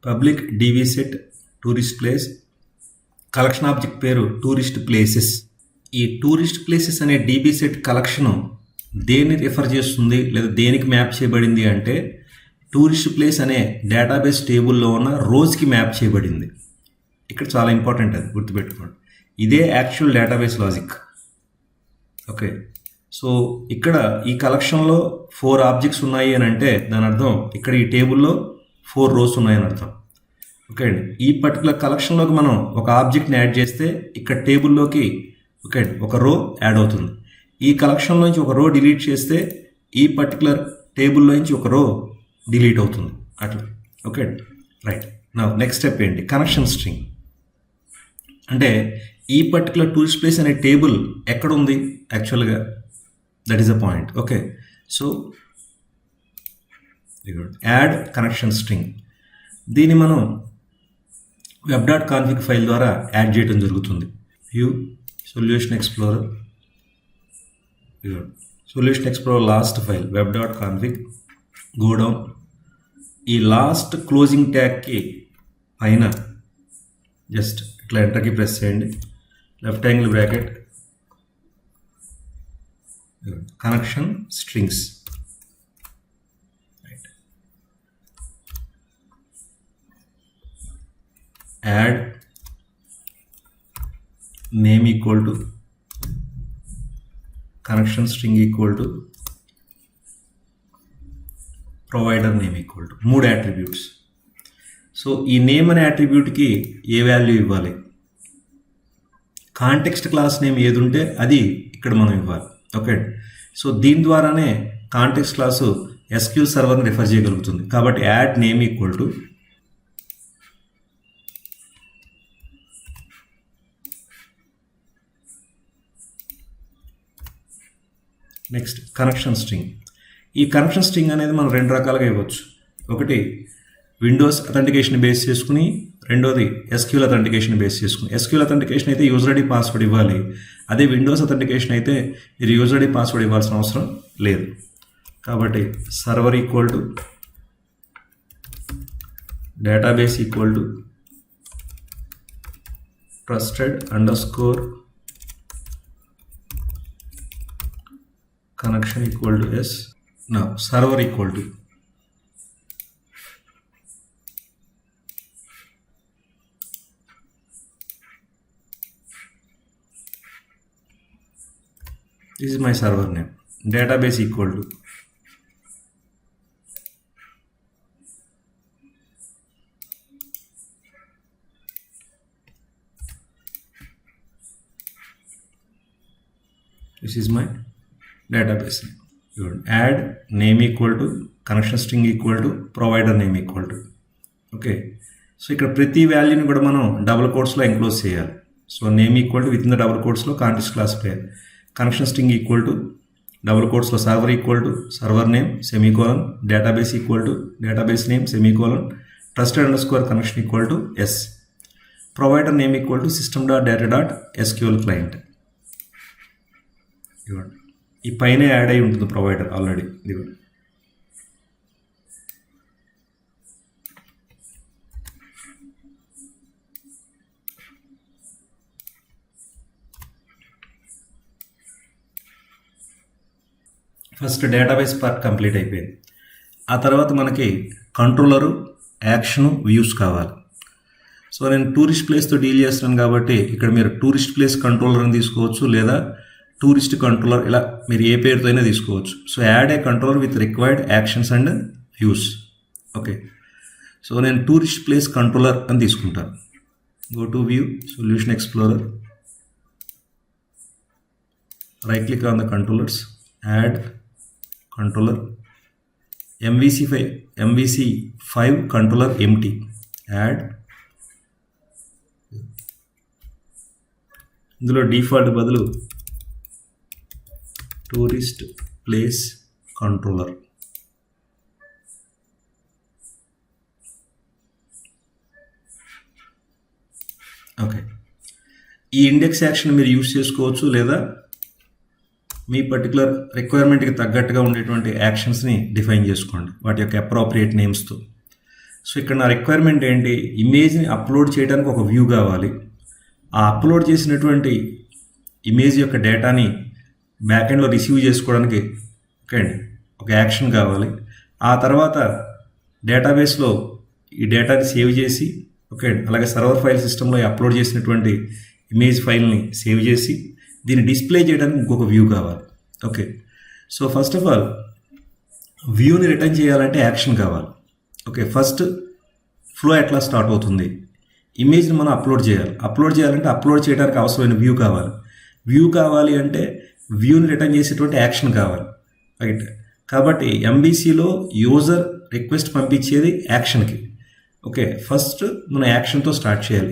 public DB set tourist place, collection object పేరు టూరిస్ట్ ప్లేసెస్. ఈ టూరిస్ట్ ప్లేసెస్ అనే డీబీసెట్ కలెక్షను దేన్ని రిఫర్ చేస్తుంది లేదా దేనికి మ్యాప్ చేయబడింది అంటే టూరిస్ట్ ప్లేస్ అనే డేటాబేస్ టేబుల్లో ఉన్న రోజ్కి మ్యాప్ చేయబడింది. ఇక్కడ చాలా ఇంపార్టెంట్, అది గుర్తుపెట్టుకోండి. ఇదే actual database logic. Okay, so ఇక్కడ ఈ కలెక్షన్లో 4 ఆబ్జెక్ట్స్ ఉన్నాయి అని అంటే దాని అర్థం ఇక్కడ ఈ టేబుల్లో 4 రోస్ ఉన్నాయని అర్థం. ఓకే అండి, ఈ పర్టికులర్ కలెక్షన్లోకి మనం ఒక ఆబ్జెక్ట్ని యాడ్ చేస్తే ఇక్కడ టేబుల్లోకి ఓకే ఒక రో యాడ్ అవుతుంది. ఈ కలెక్షన్లోంచి ఒక రో డిలీట్ చేస్తే ఈ పర్టికులర్ టేబుల్లోంచి ఒక రో డిలీట్ అవుతుంది, అట్లా. Okay right. నా నెక్స్ట్ స్టెప్ ఏంటి, కనెక్షన్ స్ట్రింగ్. అంటే ఈ పర్టికులర్ టూరిస్ట్ ప్లేస్ అనే టేబుల్ ఎక్కడ ఉంది యాక్చువల్గా, that is a point. Okay, so add connection string, దీన్ని మనం web.config ఫైల్ ద్వారా యాడ్ చేయడం జరుగుతుంది. View solution explorer, last file web.config, go down. ఈ లాస్ట్ క్లోజింగ్ ట్యాగ్కి పైన జస్ట్ ఇట్లా ఎంటర్కి ప్రెస్ చేయండి, left angle bracket connection strings. Add name equal to connection string equal to provider name equal to 3 attributes. So ఈ name అనే యాట్రిబ్యూట్కి ఏ value ఇవ్వాలి, context class name ఏది ఉంటే అది ఇక్కడ మనం ఇవ్వాలి. ఓకే, సో దీని ద్వారానే కాంటెక్స్ట్ క్లాసు ఎస్క్యూఎల్ సర్వర్ని రిఫర్ చేయగలుగుతుంది. కాబట్టి add name equal to next connection string. ఈ కనెక్షన్ స్ట్రింగ్ అనేది మనం 2 రకాలుగా ఇవ్వచ్చు. ఒకటి విండోస్ అథెంటికేషన్ బేస్ చేసుకుని, రెండోది ఎస్క్యూఎల్ అథెంటికేషన్ బేస్ చేసుకుని. ఎస్క్యూఎల్ అథెంటికేషన్ అయితే యూజర్ ఐడి పాస్వర్డ్ ఇవ్వాలి, అదే విండోస్ అథెంటికేషన్ అయితే మీరు యూజర్ ఐడి పాస్వర్డ్ ఇవ్వాల్సిన అవసరం లేదు. కాబట్టి server equal to database equal to trusted underscore connection equal to s. Now server equal to this is my server name. Database equal to this is my database name. You add name equal to connection string equal to provider name equal to. Okay, so ఇక్కడ ప్రతి వాల్యూని కూడా మనం double కోట్స్లో enclose చేయాలి. So name equal to with in the double కోట్స్లో context class పేరు, connection string equal to double కోట్స్లో server equal to server name semicolon, database equal to database name semicolon, trusted underscore connection equal to yes, provider name equal to system.data.sql client. ఇవ్వండి, ఈ పైన add అయి ఉంటుంది provider already. ఇదిగోండి, first database part complete అయిపోయింది. ఆ తర్వాత మనకి కంట్రోలరు, యాక్షను, వ్యూస్ కావాలి. సో నేను టూరిస్ట్ ప్లేస్తో డీల్ చేస్తున్నాను కాబట్టి ఇక్కడ మీరు టూరిస్ట్ ప్లేస్ కంట్రోలర్ అని తీసుకోవచ్చు, లేదా టూరిస్ట్ కంట్రోలర్, ఇలా మీరు ఏ పేరుతో అయినా తీసుకోవచ్చు. So add A controller with required actions and views. Okay, so నేను టూరిస్ట్ ప్లేస్ కంట్రోలర్ అని తీసుకుంటాను. Go to view, solution explorer, right click on the controllers, add controller, MVC5 controller empty, add. ఇందులో default బదులు tourist place controller. Okay, ఈ index action మీరు use చేసుకోవచ్చు, లేదా మీ particular రిక్వైర్మెంట్కి తగ్గట్టుగా ఉండేటువంటి యాక్షన్స్ని డిఫైన్ చేసుకోండి వాటి యొక్క అప్రోప్రియేట్ నేమ్స్తో. సో ఇక్కడ నా రిక్వైర్మెంట్ ఏంటి, ఇమేజ్ని అప్లోడ్ చేయడానికి ఒక వ్యూ కావాలి. ఆ అప్లోడ్ చేసినటువంటి ఇమేజ్ యొక్క డేటాని బ్యాక్ ఎండ్లో రిసీవ్ చేసుకోవడానికి ఒక యాక్షన్ కావాలి. ఆ తర్వాత డేటాబేస్లో ఈ డేటాని సేవ్ చేసి అలాగే సర్వర్ ఫైల్ సిస్టంలో అప్లోడ్ చేసినటువంటి ఇమేజ్ ఫైల్ని సేవ్ చేసి దీన్ని డిస్ప్లే చేయడానికి ఇంకొక వ్యూ కావాలి. Okay, so first of all వ్యూని రిటర్న్ చేయాలంటే యాక్షన్ కావాలి. ఓకే, ఫస్ట్ ఫ్లో ఎట్లా స్టార్ట్ అవుతుంది, ఇమేజ్ని మనం అప్లోడ్ చేయాలంటే అప్లోడ్ చేయడానికి అవసరమైన వ్యూ కావాలి. వ్యూ కావాలి అంటే వ్యూని రిటర్న్ చేసేటువంటి యాక్షన్ కావాలి, రైట్? కాబట్టి ఎంబీసీలో యూజర్ రిక్వెస్ట్ పంపించేది యాక్షన్కి. ఓకే, ఫస్ట్ మనం యాక్షన్తో స్టార్ట్ చేయాలి.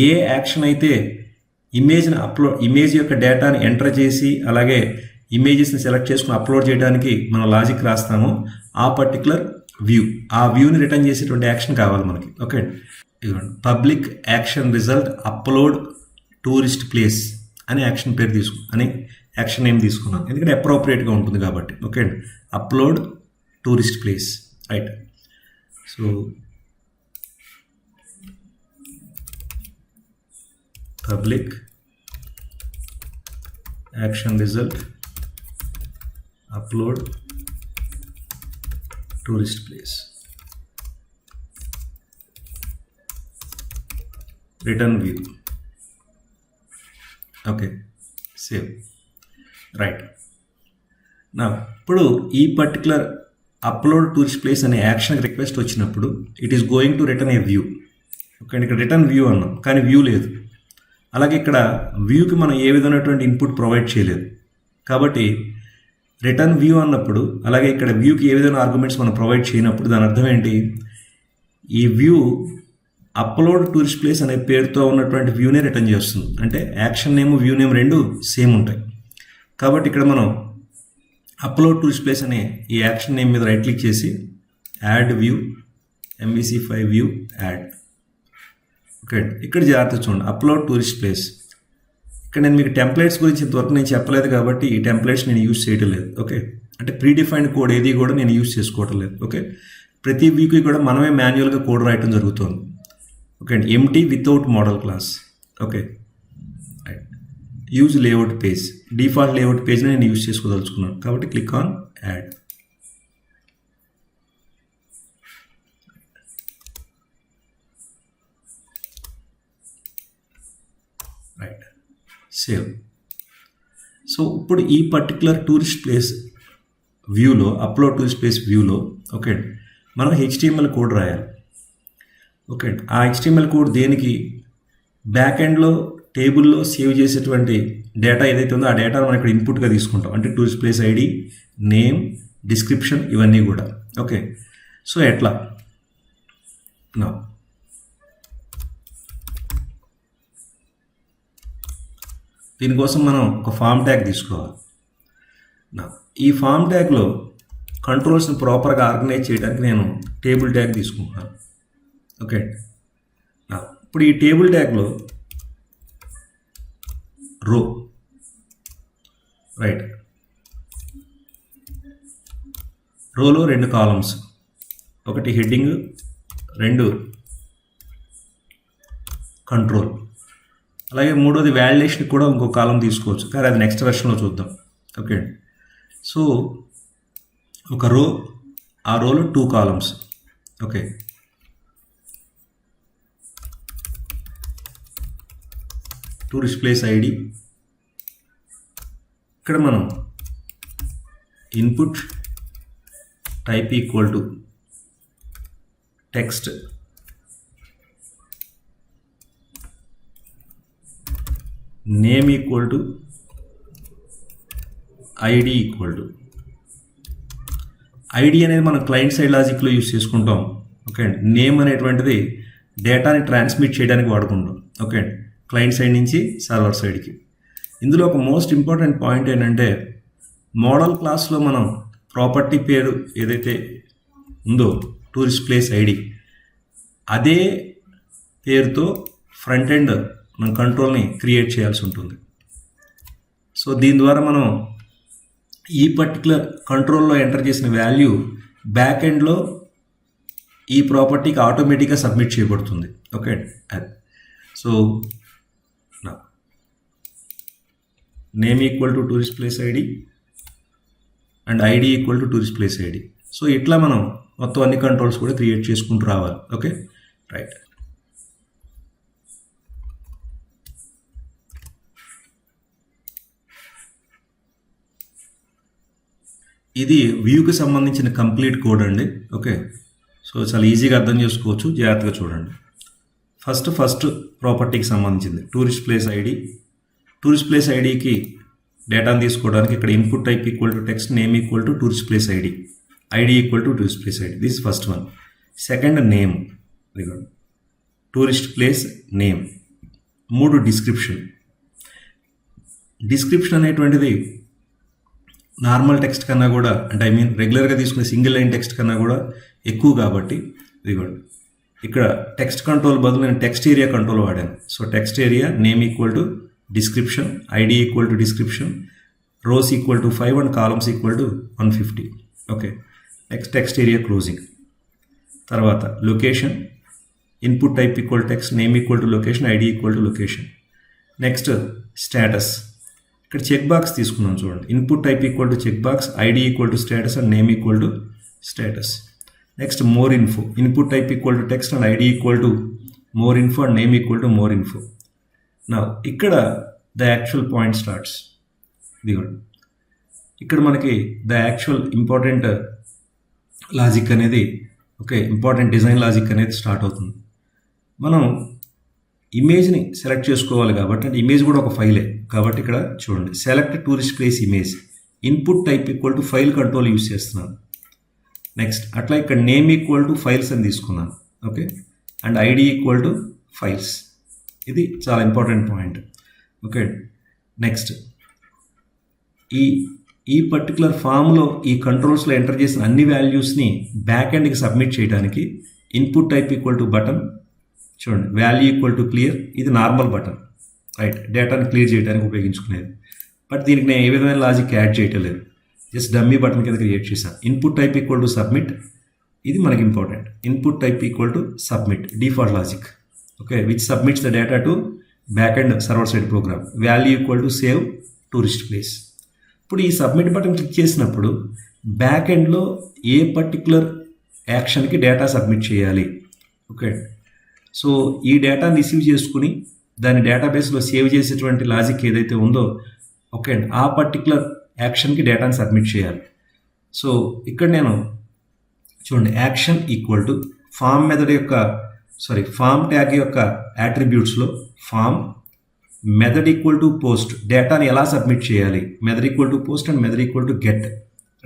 ఏ యాక్షన్ అయితే ఇమేజ్ యొక్క డేటాని ఎంటర్ చేసి అలాగే ఇమేజెస్ని సెలెక్ట్ చేసుకుని అప్లోడ్ చేయడానికి మనం లాజిక్ రాస్తామో ఆ పర్టికులర్ ఆ వ్యూని రిటర్న్ చేసేటువంటి యాక్షన్ కావాలి మనకి. ఓకే, ఇదిగోండి, public action result upload tourist place అని యాక్షన్ పేరు అని యాక్షన్ నేమ్ తీసుకున్నాను, ఎందుకంటే అప్రోప్రియేట్గా ఉంటుంది కాబట్టి. ఓకే అండి, upload tourist place, right? So public action result upload tourist place, return view. Okay, save, right. నా ఇప్పుడు ఈ పర్టికులర్ అప్లోడ్ టూరిస్ట్ ప్లేస్ అనే యాక్షన్ రిక్వెస్ట్ వచ్చినప్పుడు it is going to return A view. Okay, ఇక్కడ return view అన్నాం కానీ view లేదు. అలాగే ఇక్కడ వ్యూకి మనం ఏ విధమైనటువంటి ఇన్పుట్ ప్రొవైడ్ చేయలేదు కాబట్టి రిటర్న్ వ్యూ అన్నప్పుడు, అలాగే ఇక్కడ వ్యూకి ఏ విధమైన ఆర్గ్యుమెంట్స్ మనం ప్రొవైడ్ చేయనప్పుడు దాని అర్థం ఏంటి, ఈ వ్యూ అప్లోడ్ టూరిస్ట్ ప్లేస్ అనే పేరుతో ఉన్నటువంటి వ్యూనే రిటర్న్ చేస్తుంది. అంటే యాక్షన్ నేమ్ వ్యూ నేమ్ రెండు సేమ్ ఉంటాయి కాబట్టి ఇక్కడ మనం అప్లోడ్ టూరిస్ట్ ప్లేస్ అనే ఈ యాక్షన్ నేమ్ మీద రైట్ క్లిక్ చేసి add view, MVC5 view, add. Okay, ఇక్కడ జాగ్రత్త చూడండి, అప్లోడ్ టూరిస్ట్ ప్లేస్. ఇక్కడ నేను మీకు టెంప్లెట్స్ గురించి ఇంతవరకు నేను చెప్పలేదు కాబట్టి ఈ టెంప్లెట్స్ నేను యూజ్ చేయడం లేదు. ఓకే, అంటే ప్రీడిఫైన్డ్ కోడ్ ఏది కూడా నేను యూజ్ చేసుకోవటం లేదు. ఓకే, ప్రతి వీక్కి కూడా మనమే మాన్యువల్గా కోడ్ రాయటం జరుగుతుంది. ఓకే అండి, empty without model class. Okay, right. Use layout page, default layout పేజ్ని నేను యూజ్ చేసుకోదలుచుకున్నాను కాబట్టి click on add. Right, save. So ఇప్పుడు ఈ పర్టికులర్ టూరిస్ట్ ప్లేస్ వ్యూలో, అప్లోడ్ టూరిస్ట్ ప్లేస్ వ్యూలో ఓకే మనం HTML కోడ్ రాయాలి. ఓకే, ఆ HTML కోడ్ దేనికి, బ్యాక్ ఎండ్లో టేబుల్లో సేవ్ చేసేటువంటి డేటా ఏదైతే ఉందో ఆ డేటా మనం ఇక్కడ ఇన్పుట్గా తీసుకుంటాం. అంటే tourist place ID, name, description ఇవన్నీ కూడా. ఓకే, సో ఎట్లా నా దీనికోసం మనం ఒక ఫామ్ ట్యాగ్ తీసుకోవాలి. ఈ ఫామ్ ట్యాగ్లో కంట్రోల్స్ని ప్రాపర్గా ఆర్గనైజ్ చేయడానికి నేను టేబుల్ ట్యాగ్ తీసుకుంటున్నాను. ఓకే, ఇప్పుడు ఈ టేబుల్ ట్యాగ్లో రో, రైట్, రోలో 2 కాలమ్స్, ఒకటి హెడ్డింగ్, 2 కంట్రోల్, అలాగే 3వది వ్యాలిడేషన్ కూడా ఇంకో కాలం తీసుకోవచ్చు కానీ అది నెక్స్ట్ వెర్షన్లో చూద్దాం. ఓకే, సో ఒక రో, ఆ రోలో 2 columns. Okay, tourist place ID. ఇక్కడ మనం input type equal to text, name equal to ID equal to ID అనేది మనం క్లయింట్ సైడ్ లాజిక్లో యూస్ చేసుకుంటాం. ఓకే అండి. నేమ్ అనేటువంటిది డేటాని ట్రాన్స్మిట్ చేయడానికి వాడుకుంటాం. ఓకే అండి. క్లయింట్ సైడ్ నుంచి సర్వర్ సైడ్కి. ఇందులో ఒక మోస్ట్ ఇంపార్టెంట్ పాయింట్ ఏంటంటే మోడల్ క్లాస్లో మనం ప్రాపర్టీ పేరు ఏదైతే ఉందో టూరిస్ట్ ప్లేస్ ఐడి, అదే పేరుతో ఫ్రంట్ ఎండ్ మనం కంట్రోల్ని క్రియేట్ చేయాల్సి ఉంటుంది. సో దీని ద్వారా మనం ఈ పర్టికులర్ కంట్రోల్లో ఎంటర్ చేసిన వాల్యూ బ్యాక్ ఎండ్లో ఈ ప్రాపర్టీకి ఆటోమేటిక్గా సబ్మిట్ చేయబడుతుంది. ఓకే అది. So name equal to tourist place ID and ID equal to tourist place ID. So ఇట్లా మనం మొత్తం అన్ని కంట్రోల్స్ కూడా క్రియేట్ చేసుకుంటూ రావాలి. Okay right. ఇది వ్యూకి సంబంధించిన కంప్లీట్ కోడ్ అండి. ఓకే, సో చాలా ఈజీగా అర్థం చేసుకోవచ్చు, జాగ్రత్తగా చూడండి. ఫస్ట్ ప్రాపర్టీకి సంబంధించింది tourist place ID. Tourist place ఐడికి డేటాను తీసుకోవడానికి ఇక్కడ input type equal to text, name equal to tourist place ID, ID equal to tourist place ID. This first one. Second name, tourist place name. 3 description. Description అనేటువంటిది normal text కన్నా కూడా, అంటే I mean రెగ్యులర్గా తీసుకునే single line text కన్నా కూడా ఎక్కువ కాబట్టి ఇదిగోండి ఇక్కడ టెక్స్ట్ కంట్రోల్ బదులు నేను టెక్స్ట్ ఏరియా కంట్రోల్ వాడాను. So text area name equal to description, ID equal to description, rows equal to 5 and columns equal to 150. Okay, next text area closing. తర్వాత location, input type equal text, name equal to location, ID equal to location. Next status. ఇక్కడ check box తీసుకున్నాం చూడండి. Input type equal to check box, ID equal to status and name equal to status. Next more info. Input type equal to text and ID equal to more info and name equal to more info. నా ఇక్కడ the actual point starts. ఇదిగోండి ఇక్కడ మనకి the actual important logic అనేది, okay, important design logic అనేది start అవుతుంది. మనం ఇమేజ్ని సెలెక్ట్ చేసుకోవాలి కాబట్టి, అంటే ఇమేజ్ కూడా ఒక ఫైలే కాబట్టి ఇక్కడ చూడండి select tourist place image, input type equal to file control use చేస్తున్నాను. నెక్స్ట్ అట్లా ఇక్కడ నేమ్ ఈక్వల్ టు ఫైల్స్ అని తీసుకున్నాను. Okay, and ID equal to files. ఇది చాలా ఇంపార్టెంట్ పాయింట్. ఓకే, నెక్స్ట్ ఈ పర్టికులర్ ఫామ్లో ఈ కంట్రోల్స్లో ఎంటర్ చేసిన అన్ని వాల్యూస్ని బ్యాక్ ఎండ్కి సబ్మిట్ చేయడానికి input type equal to button, చూడండి వాల్యూ ఈక్వల్ టు క్లియర్. ఇది నార్మల్ బటన్, రైట్, డేటాని క్లియర్ చేయడానికి ఉపయోగించుకునేది. బట్ దీనికి నేను ఏ విధమైన లాజిక్ యాడ్ చేయటం లేదు, జస్ట్ డమ్మీ బటన్ కింద క్రియేట్ చేశాను. Input type equal to submit, ఇది మనకి important. Input type equal to submit, default logic. Okay, which submits the data to back end server side program. Value equal to save tourist place. ఇప్పుడు ఈ submit button click చేసినప్పుడు back ఎండ్లో ఏ particular యాక్షన్కి data submit చేయాలి. Okay, so ఈ డేటాని receive చేసుకుని దాని డేటాబేస్లో సేవ్ చేసేటువంటి లాజిక్ ఏదైతే ఉందో, ఓకే అండి, ఆ పర్టికులర్ యాక్షన్కి డేటాని సబ్మిట్ చేయాలి. సో ఇక్కడ నేను చూడండి action equal to form method యొక్క ఫామ్ ట్యాగ్ యొక్క యాట్రిబ్యూట్స్లో form method equal to post, డేటాని ఎలా సబ్మిట్ చేయాలి. Method equal to post and method equal to get,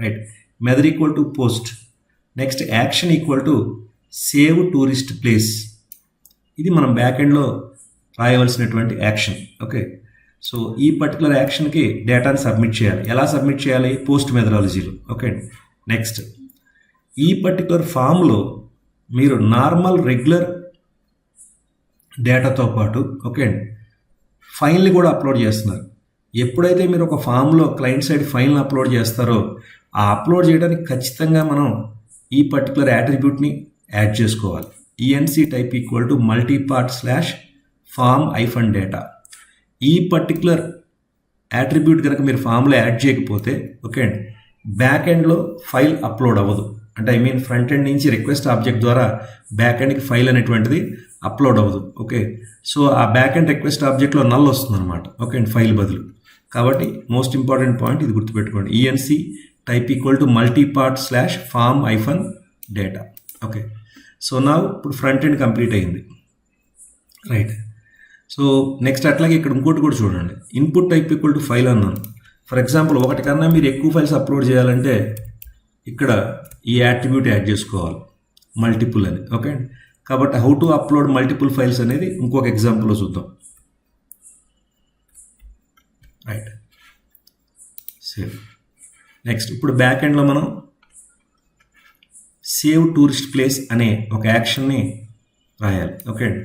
right. Method equal to post. Next action equal to save tourist place. ఇది మనం back ఎండ్లో రాయవలసినటువంటి యాక్షన్. ఓకే, సో ఈ particular యాక్షన్కి డేటాని సబ్మిట్ చేయాలి. ఎలా సబ్మిట్ చేయాలి? పోస్ట్ మెథడాలజీలో. ఓకే, నెక్స్ట్ ఈ పర్టికులర్ ఫామ్లో మీరు నార్మల్ రెగ్యులర్ డేటాతో పాటు, ఓకే, ఫైల్ని కూడా అప్లోడ్ చేస్తున్నారు. ఎప్పుడైతే మీరు ఒక ఫామ్లో క్లయింట్ సైడ్ ఫైల్ని అప్లోడ్ చేస్తారో, ఆ అప్లోడ్ చేయడానికి ఖచ్చితంగా మనం ఈ పర్టికులర్ యాట్రిబ్యూట్ని యాడ్ చేసుకోవాలి. ENC type equal to multipart slash form hyphen data. ఈ పర్టికులర్ యాట్రిబ్యూట్ కనుక మీరు ఫామ్లో యాడ్ చేయకపోతే, ఓకే అండి, బ్యాక్ ఎండ్లో ఫైల్ అప్లోడ్ అవ్వదు. అంటే ఐ మీన్ ఫ్రంట్ ఎండ్ నుంచి రిక్వెస్ట్ ఆబ్జెక్ట్ ద్వారా బ్యాక్ ఎండ్కి ఫైల్ అనేటువంటిది అప్లోడ్ అవ్వదు. ఓకే, సో ఆ బ్యాక్ ఎండ్ రిక్వెస్ట్ ఆబ్జెక్ట్లో నల్ వస్తుంది అనమాట. ఓకే అండ్ ఫైల్ బదులు. కాబట్టి మోస్ట్ ఇంపార్టెంట్ పాయింట్ ఇది గుర్తుపెట్టుకోండి. ENC type equal to multipart slash form hyphen data. Okay, so నా ఇప్పుడు ఫ్రంట్ ఎండ్ కంప్లీట్ అయింది. రైట్, సో నెక్స్ట్ అట్లాగే ఇక్కడ ఇంకోటి కూడా చూడండి. Input type equal to file అన్నాను. ఫర్ ఎగ్జాంపుల్ ఒకటి కన్నా మీరు ఎక్కువ ఫైల్స్ అప్లోడ్ చేయాలంటే ఇక్కడ ఈ యాట్రిబ్యూట్ యాడ్ చేసుకోవాలి, మల్టిపుల్ అని. ఓకే, కాబట్టి how to upload multiple files అనేది ఇంకొక ఎగ్జాంపుల్లో చూద్దాం. Right, save. నెక్స్ట్ ఇప్పుడు బ్యాక్ ఎండ్లో మనం సేవ్ టూరిస్ట్ ప్లేస్ అనే ఒక యాక్షన్ని రాయాలి. ఓకే అండి,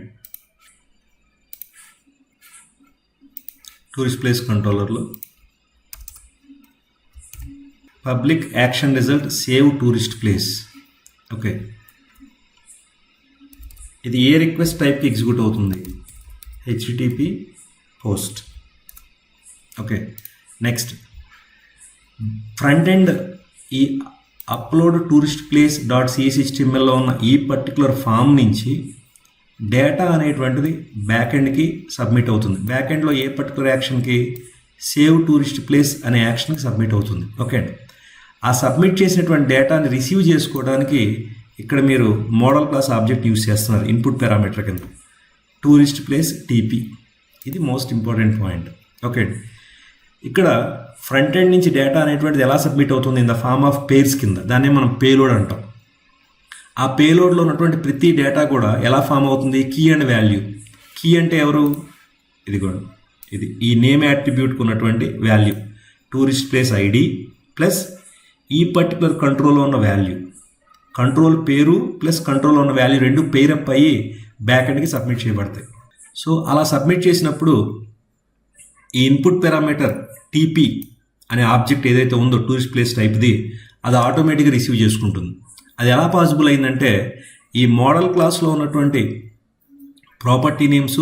టూరిస్ట్ ప్లేస్ కంట్రోలర్లో public action result save tourist place. Okay, ఇది ఏ రిక్వెస్ట్ టైప్కి ఎగ్జిక్యూట్ అవుతుంది? HTTP post. Okay, next front end ఈ అప్లోడ్ టూరిస్ట్ ప్లేస్ డాట్ సిఎస్హెచ్టిఎంఎల్లో ఉన్న ఈ పర్టికులర్ ఫామ్ నుంచి డేటా అనేటువంటిది బ్యాక్ ఎండ్కి సబ్మిట్ అవుతుంది. బ్యాక్ ఎండ్లో ఏ పర్టికులర్ యాక్షన్కి? సేవ్ టూరిస్ట్ ప్లేస్ అనే యాక్షన్కి సబ్మిట్ అవుతుంది. ఓకే అండి, ఆ సబ్మిట్ చేసినటువంటి డేటాని రిసీవ్ చేసుకోవడానికి ఇక్కడ మీరు మోడల్ క్లాస్ ఆబ్జెక్ట్ యూజ్ చేస్తున్నారు ఇన్పుట్ పారామీటర్ కింద, టూరిస్ట్ ప్లేస్ టీపీ. ఇది మోస్ట్ ఇంపార్టెంట్ పాయింట్. ఓకే అండి, ఇక్కడ ఫ్రంట్ ఎండ్ నుంచి డేటా అనేటువంటిది ఎలా సబ్మిట్ అవుతుంది? In the form of pairs కింద. దాన్నే మనం పేలోడ్ అంటాం. ఆ పేలోడ్లో ఉన్నటువంటి ప్రతి డేటా కూడా ఎలా ఫామ్ అవుతుంది? Key and value. కీ అంటే ఎవరు? ఇదిగోండి, ఇది ఈ నేమ్ యాట్రిబ్యూట్కి ఉన్నటువంటి value, tourist place ID plus ఈ పర్టికులర్ కంట్రోల్లో ఉన్న వాల్యూ. కంట్రోల్ పేరు ప్లస్ కంట్రోల్లో ఉన్న వాల్యూ రెండు పేరప్ అయ్యి బ్యాక్ ఎండ్కి సబ్మిట్ చేయబడతాయి. సో అలా సబ్మిట్ చేసినప్పుడు ఈ ఇన్పుట్ పారామీటర్ టీపీ అనే ఆబ్జెక్ట్ ఏదైతే ఉందో టూరిస్ట్ ప్లేస్ టైప్ది, అది ఆటోమేటిక్గా రిసీవ్ చేసుకుంటుంది. అది ఎలా పాసిబుల్ అయిందంటే ఈ మోడల్ క్లాస్లో ఉన్నటువంటి ప్రాపర్టీ నేమ్స్,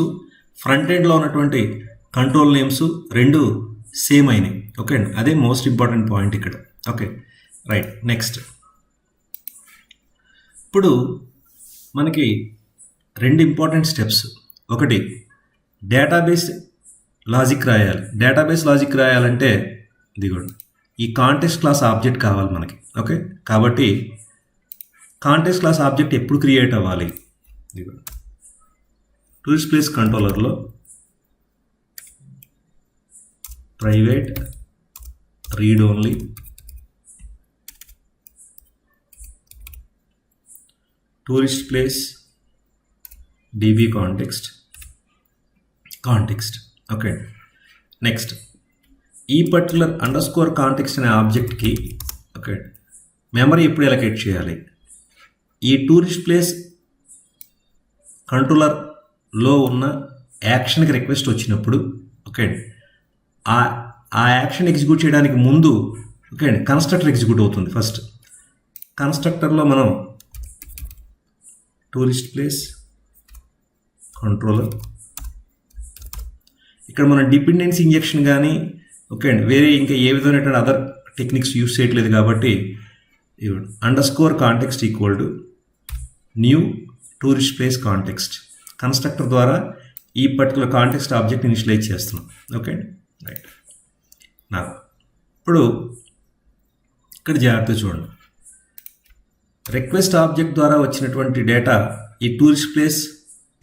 ఫ్రంట్ ఎండ్లో ఉన్నటువంటి కంట్రోల్ నేమ్స్ రెండు సేమ్ అయినాయి. ఓకే అండి, అదే మోస్ట్ ఇంపార్టెంట్ పాయింట్ ఇక్కడ. ఓకే రైట్, నెక్స్ట్ ఇప్పుడు మనకి రెండు ఇంపార్టెంట్ స్టెప్స్. ఒకటి డేటాబేస్ లాజిక్ రాయాలి. డేటాబేస్ లాజిక్ రాయాలంటే ఇదిగోండి ఈ కాంటెక్స్ట్ క్లాస్ ఆబ్జెక్ట్ కావాలి మనకి. ఓకే, కాబట్టి కాంటెక్స్ట్ క్లాస్ ఆబ్జెక్ట్ ఎప్పుడు క్రియేట్ అవ్వాలి? ఇదిగోండి టూరిస్ట్ ప్లేస్ కంట్రోలర్లో private read only tourist place DB context. Okay, next ఈ పర్టికులర్ అండర్స్కోర్ కాంటెక్స్ట్ అనే ఆబ్జెక్ట్కి ఓకే మెమరీ ఎప్పుడు ఎలకేట్ చేయాలి? ఈ టూరిస్ట్ ప్లేస్ కంట్రోలర్లో ఉన్న యాక్షన్కి రిక్వెస్ట్ వచ్చినప్పుడు ఓకే ఆ యాక్షన్ ఎగ్జిక్యూట్ చేయడానికి ముందు ఓకే అండి కన్స్ట్రక్టర్ ఎగ్జిక్యూట్ అవుతుంది. ఫస్ట్ కన్స్ట్రక్టర్లో మనం టూరిస్ట్ ప్లేస్ కంట్రోలర్, ఇక్కడ మనం డిపెండెన్సీ ఇంజెక్షన్ కానీ ఓకే అండి వేరే ఇంకా ఏ విధమైనటువంటి అదర్ టెక్నిక్స్ యూస్ చేయట్లేదు కాబట్టి underscore context equal to new tourist place context constructor ద్వారా ఈ పర్టికులర్ కాంటెక్స్ట్ ఆబ్జెక్ట్ ఇనిషియలైజ్ చేస్తున్నాం. ఓకే రైట్, నా ఇప్పుడు ఇక్కడ జాగ్రత్తగా చూడండి. రిక్వెస్ట్ ఆబ్జెక్ట్ ద్వారా వచ్చినటువంటి డేటా ఈ టూరిస్ట్ ప్లేస్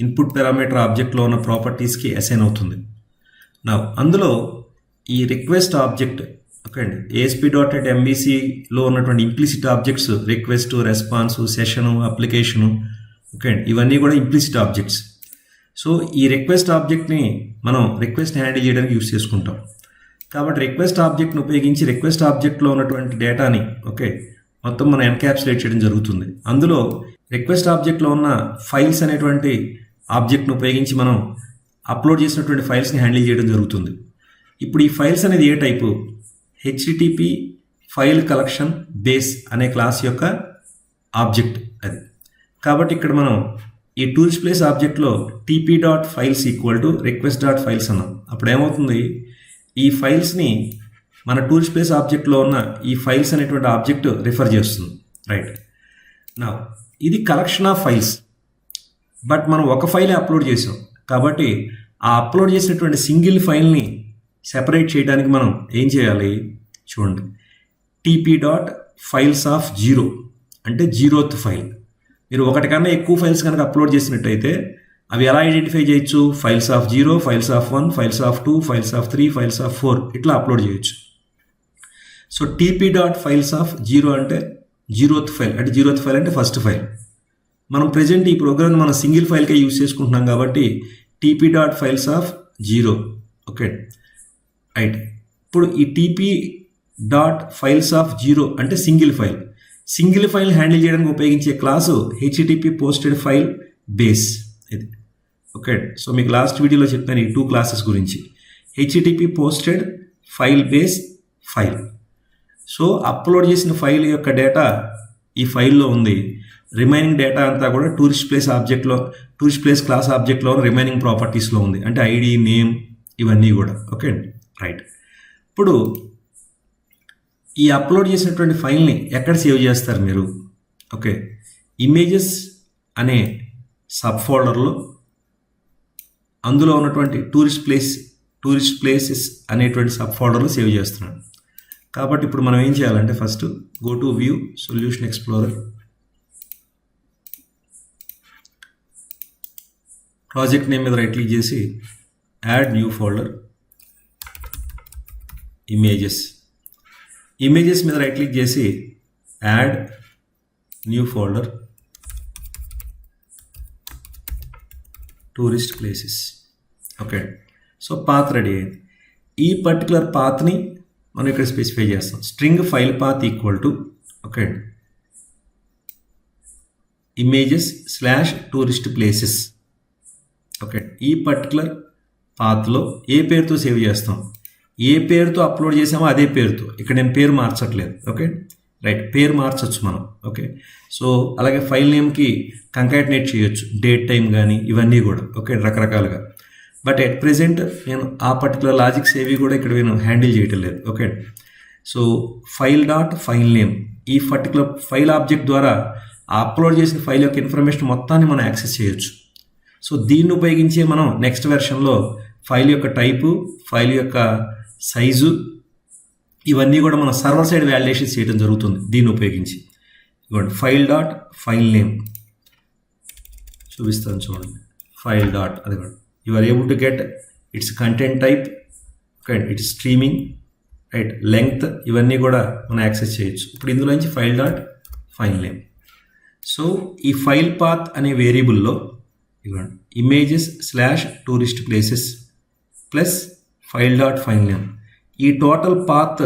ఇన్పుట్ పారామీటర్ ఆబ్జెక్ట్లో ఉన్న ప్రాపర్టీస్కి అసైన్ అవుతుంది. నా అందులో ఈ రిక్వెస్ట్ ఆబ్జెక్ట్ ఓకే అండి ASP.NET MVCలో ఉన్నటువంటి implicit objects request, response, session, application okay అండి ఇవన్నీ కూడా ఇంప్లిసిట్ ఆబ్జెక్ట్స్. సో ఈ రిక్వెస్ట్ ఆబ్జెక్ట్ని మనం రిక్వెస్ట్ హ్యాండిల్ చేయడానికి యూస్ చేసుకుంటాం. కాబట్టి రిక్వెస్ట్ ఆబ్జెక్ట్ని ఉపయోగించి రిక్వెస్ట్ ఆబ్జెక్ట్లో ఉన్నటువంటి డేటాని ఓకే మొత్తం మనం ఎన్క్యాప్సులేట్ చేయడం జరుగుతుంది. అందులో రిక్వెస్ట్ ఆబ్జెక్ట్లో ఉన్న ఫైల్స్ అనేటువంటి ఆబ్జెక్ట్ను ఉపయోగించి మనం అప్లోడ్ చేసినటువంటి ఫైల్స్ని హ్యాండిల్ చేయడం జరుగుతుంది. ఇప్పుడు ఈ ఫైల్స్ అనేది ఏ type? HTTP file collection base అనే క్లాస్ యొక్క ఆబ్జెక్ట్ అది. కాబట్టి ఇక్కడ మనం ఈ టూరిస్ట్ ప్లేస్ ఆబ్జెక్ట్లో tp.files ఈక్వల్ టు request.files అన్నాం. అప్పుడు ఏమవుతుంది? ఈ ఫైల్స్ని మన టూరిస్ట్ ప్లేస్ ఆబ్జెక్ట్లో ఉన్న ఈ ఫైల్స్ అనేటువంటి ఆబ్జెక్ట్ రిఫర్ చేస్తుంది. రైట్, నా ఇది కలెక్షన్ ఆఫ్ ఫైల్స్, బట్ మనం ఒక ఫైలే అప్లోడ్ చేసాం కాబట్టి ఆ అప్లోడ్ చేసినటువంటి సింగిల్ ఫైల్ని సెపరేట్ చేయడానికి మనం ఏం చేయాలి చూడండి, TP dot files of zero అంటే జీరోత్ ఫైల్. మీరు ఒకటి కన్నా ఎక్కువ ఫైల్స్ కనుక అప్లోడ్ చేసినట్టయితే అవి ఎలా ఐడెంటిఫై చేయొచ్చు, files of 0, files of 1, files of 2, files of 3, files of 4 ఇట్లా అప్లోడ్ చేయొచ్చు. So TP dot files of 0 అంటే జీరోత్ ఫైల్, అంటే జీరోత్ ఫైల్ అంటే ఫస్ట్ ఫైల్. మనం ప్రజెంట్ ఈ ప్రోగ్రామ్ మనం సింగిల్ ఫైల్కే యూజ్ చేసుకుంటున్నాం కాబట్టి TP dot files of 0. Okay right. ఇప్పుడు ఈ టీపీ డాట్ ఫైల్స్ ఆఫ్ 0 అంటే single file. Single file handle చేయడానికి ఉపయోగించే class HTTP posted file base ఇది. ఓకే, సో మీకు లాస్ట్ వీడియోలో చెప్పాను ఈ 2 క్లాసెస్ గురించి. HTTP posted file base file. So upload చేసిన ఫైల్ యొక్క డేటా ఈ ఫైల్లో ఉంది. రిమైనింగ్ డేటా అంతా కూడా టూరిస్ట్ ప్లేస్ క్లాస్ ఆబ్జెక్ట్లో రిమైనింగ్ ప్రాపర్టీస్లో ఉంది, అంటే ఐడి, నేమ్ ఇవన్నీ కూడా. Okay right. ఇప్పుడు ఈ అప్లోడ్ చేసినటువంటి ఫైల్ని ఎక్కడ సేవ్ చేస్తారు మీరు? ఓకే, ఇమేజెస్ అనే సబ్ ఫోల్డర్లో అందులో ఉన్నటువంటి టూరిస్ట్ ప్లేసెస్ అనేటువంటి సబ్ ఫోల్డర్లో సేవ్ చేస్తున్నాను. కాబట్టి ఇప్పుడు మనం ఏం చేయాలంటే first go to view solution explorer, project name మీద రైట్ క్లిక్ చేసి యాడ్ న్యూ ఫోల్డర్, ఇమేజెస్ మీద రైట్ క్లిక్ చేసి add new folder tourist places. Okay, so path ready అయింది. ఈ పర్టికులర్ పాత్ని మనం ఇక్కడ స్పెసిఫై చేస్తాం. String file path equal to okay images slash tourist places. Okay, ఈ పర్టికులర్ పాత్లో ఏ పేరుతో సేవ్ చేస్తాం, ఏ పేరుతో అప్లోడ్ చేసామో అదే పేరుతో. ఇక్కడ నేను పేరు మార్చట్లేదు. ఓకే రైట్, పేరు మార్చచ్చు మనం. ఓకే, సో అలాగే ఫైల్ నేమ్కి కంకాటినేట్ చేయొచ్చు, డేట్ టైం కానీ ఇవన్నీ కూడా. ఓకే, రకరకాలుగా. బట్ ఎట్ ప్రెజెంట్ నేను ఆ పర్టికులర్ లాజిక్స్ ఏవి కూడా ఇక్కడ నేను హ్యాండిల్ చేయటం లేదు. Okay, so file dot file name ఈ పర్టికులర్ ఫైల్ ఆబ్జెక్ట్ ద్వారా ఆ అప్లోడ్ చేసిన ఫైల్ యొక్క ఇన్ఫర్మేషన్ మొత్తాన్ని మనం యాక్సెస్ చేయొచ్చు. సో దీన్ని ఉపయోగించే మనం నెక్స్ట్ వెర్షన్లో ఫైల్ యొక్క టైపు, ఫైల్ యొక్క సైజు ఇవన్నీ కూడా మనం సర్వర్ సైడ్ వ్యాలిడేషన్ చేయడం జరుగుతుంది దీన్ని ఉపయోగించి. ఇవ్వండి ఫైల్ డాట్ ఫైల్ నేమ్ చూపిస్తాను చూడండి. ఫైల్ డాట్ అది కూడా you are able to get its content type, okay its streaming right, length ఇవన్నీ కూడా మనం యాక్సెస్ చేయొచ్చు. ఇప్పుడు ఇందులో నుంచి file dot file name. So ఈ ఫైల్ పాత్ అనే వేరియబుల్లో ఇవ్వండి images slash tourist places plus file dot file name. ఈ టోటల్ పాత్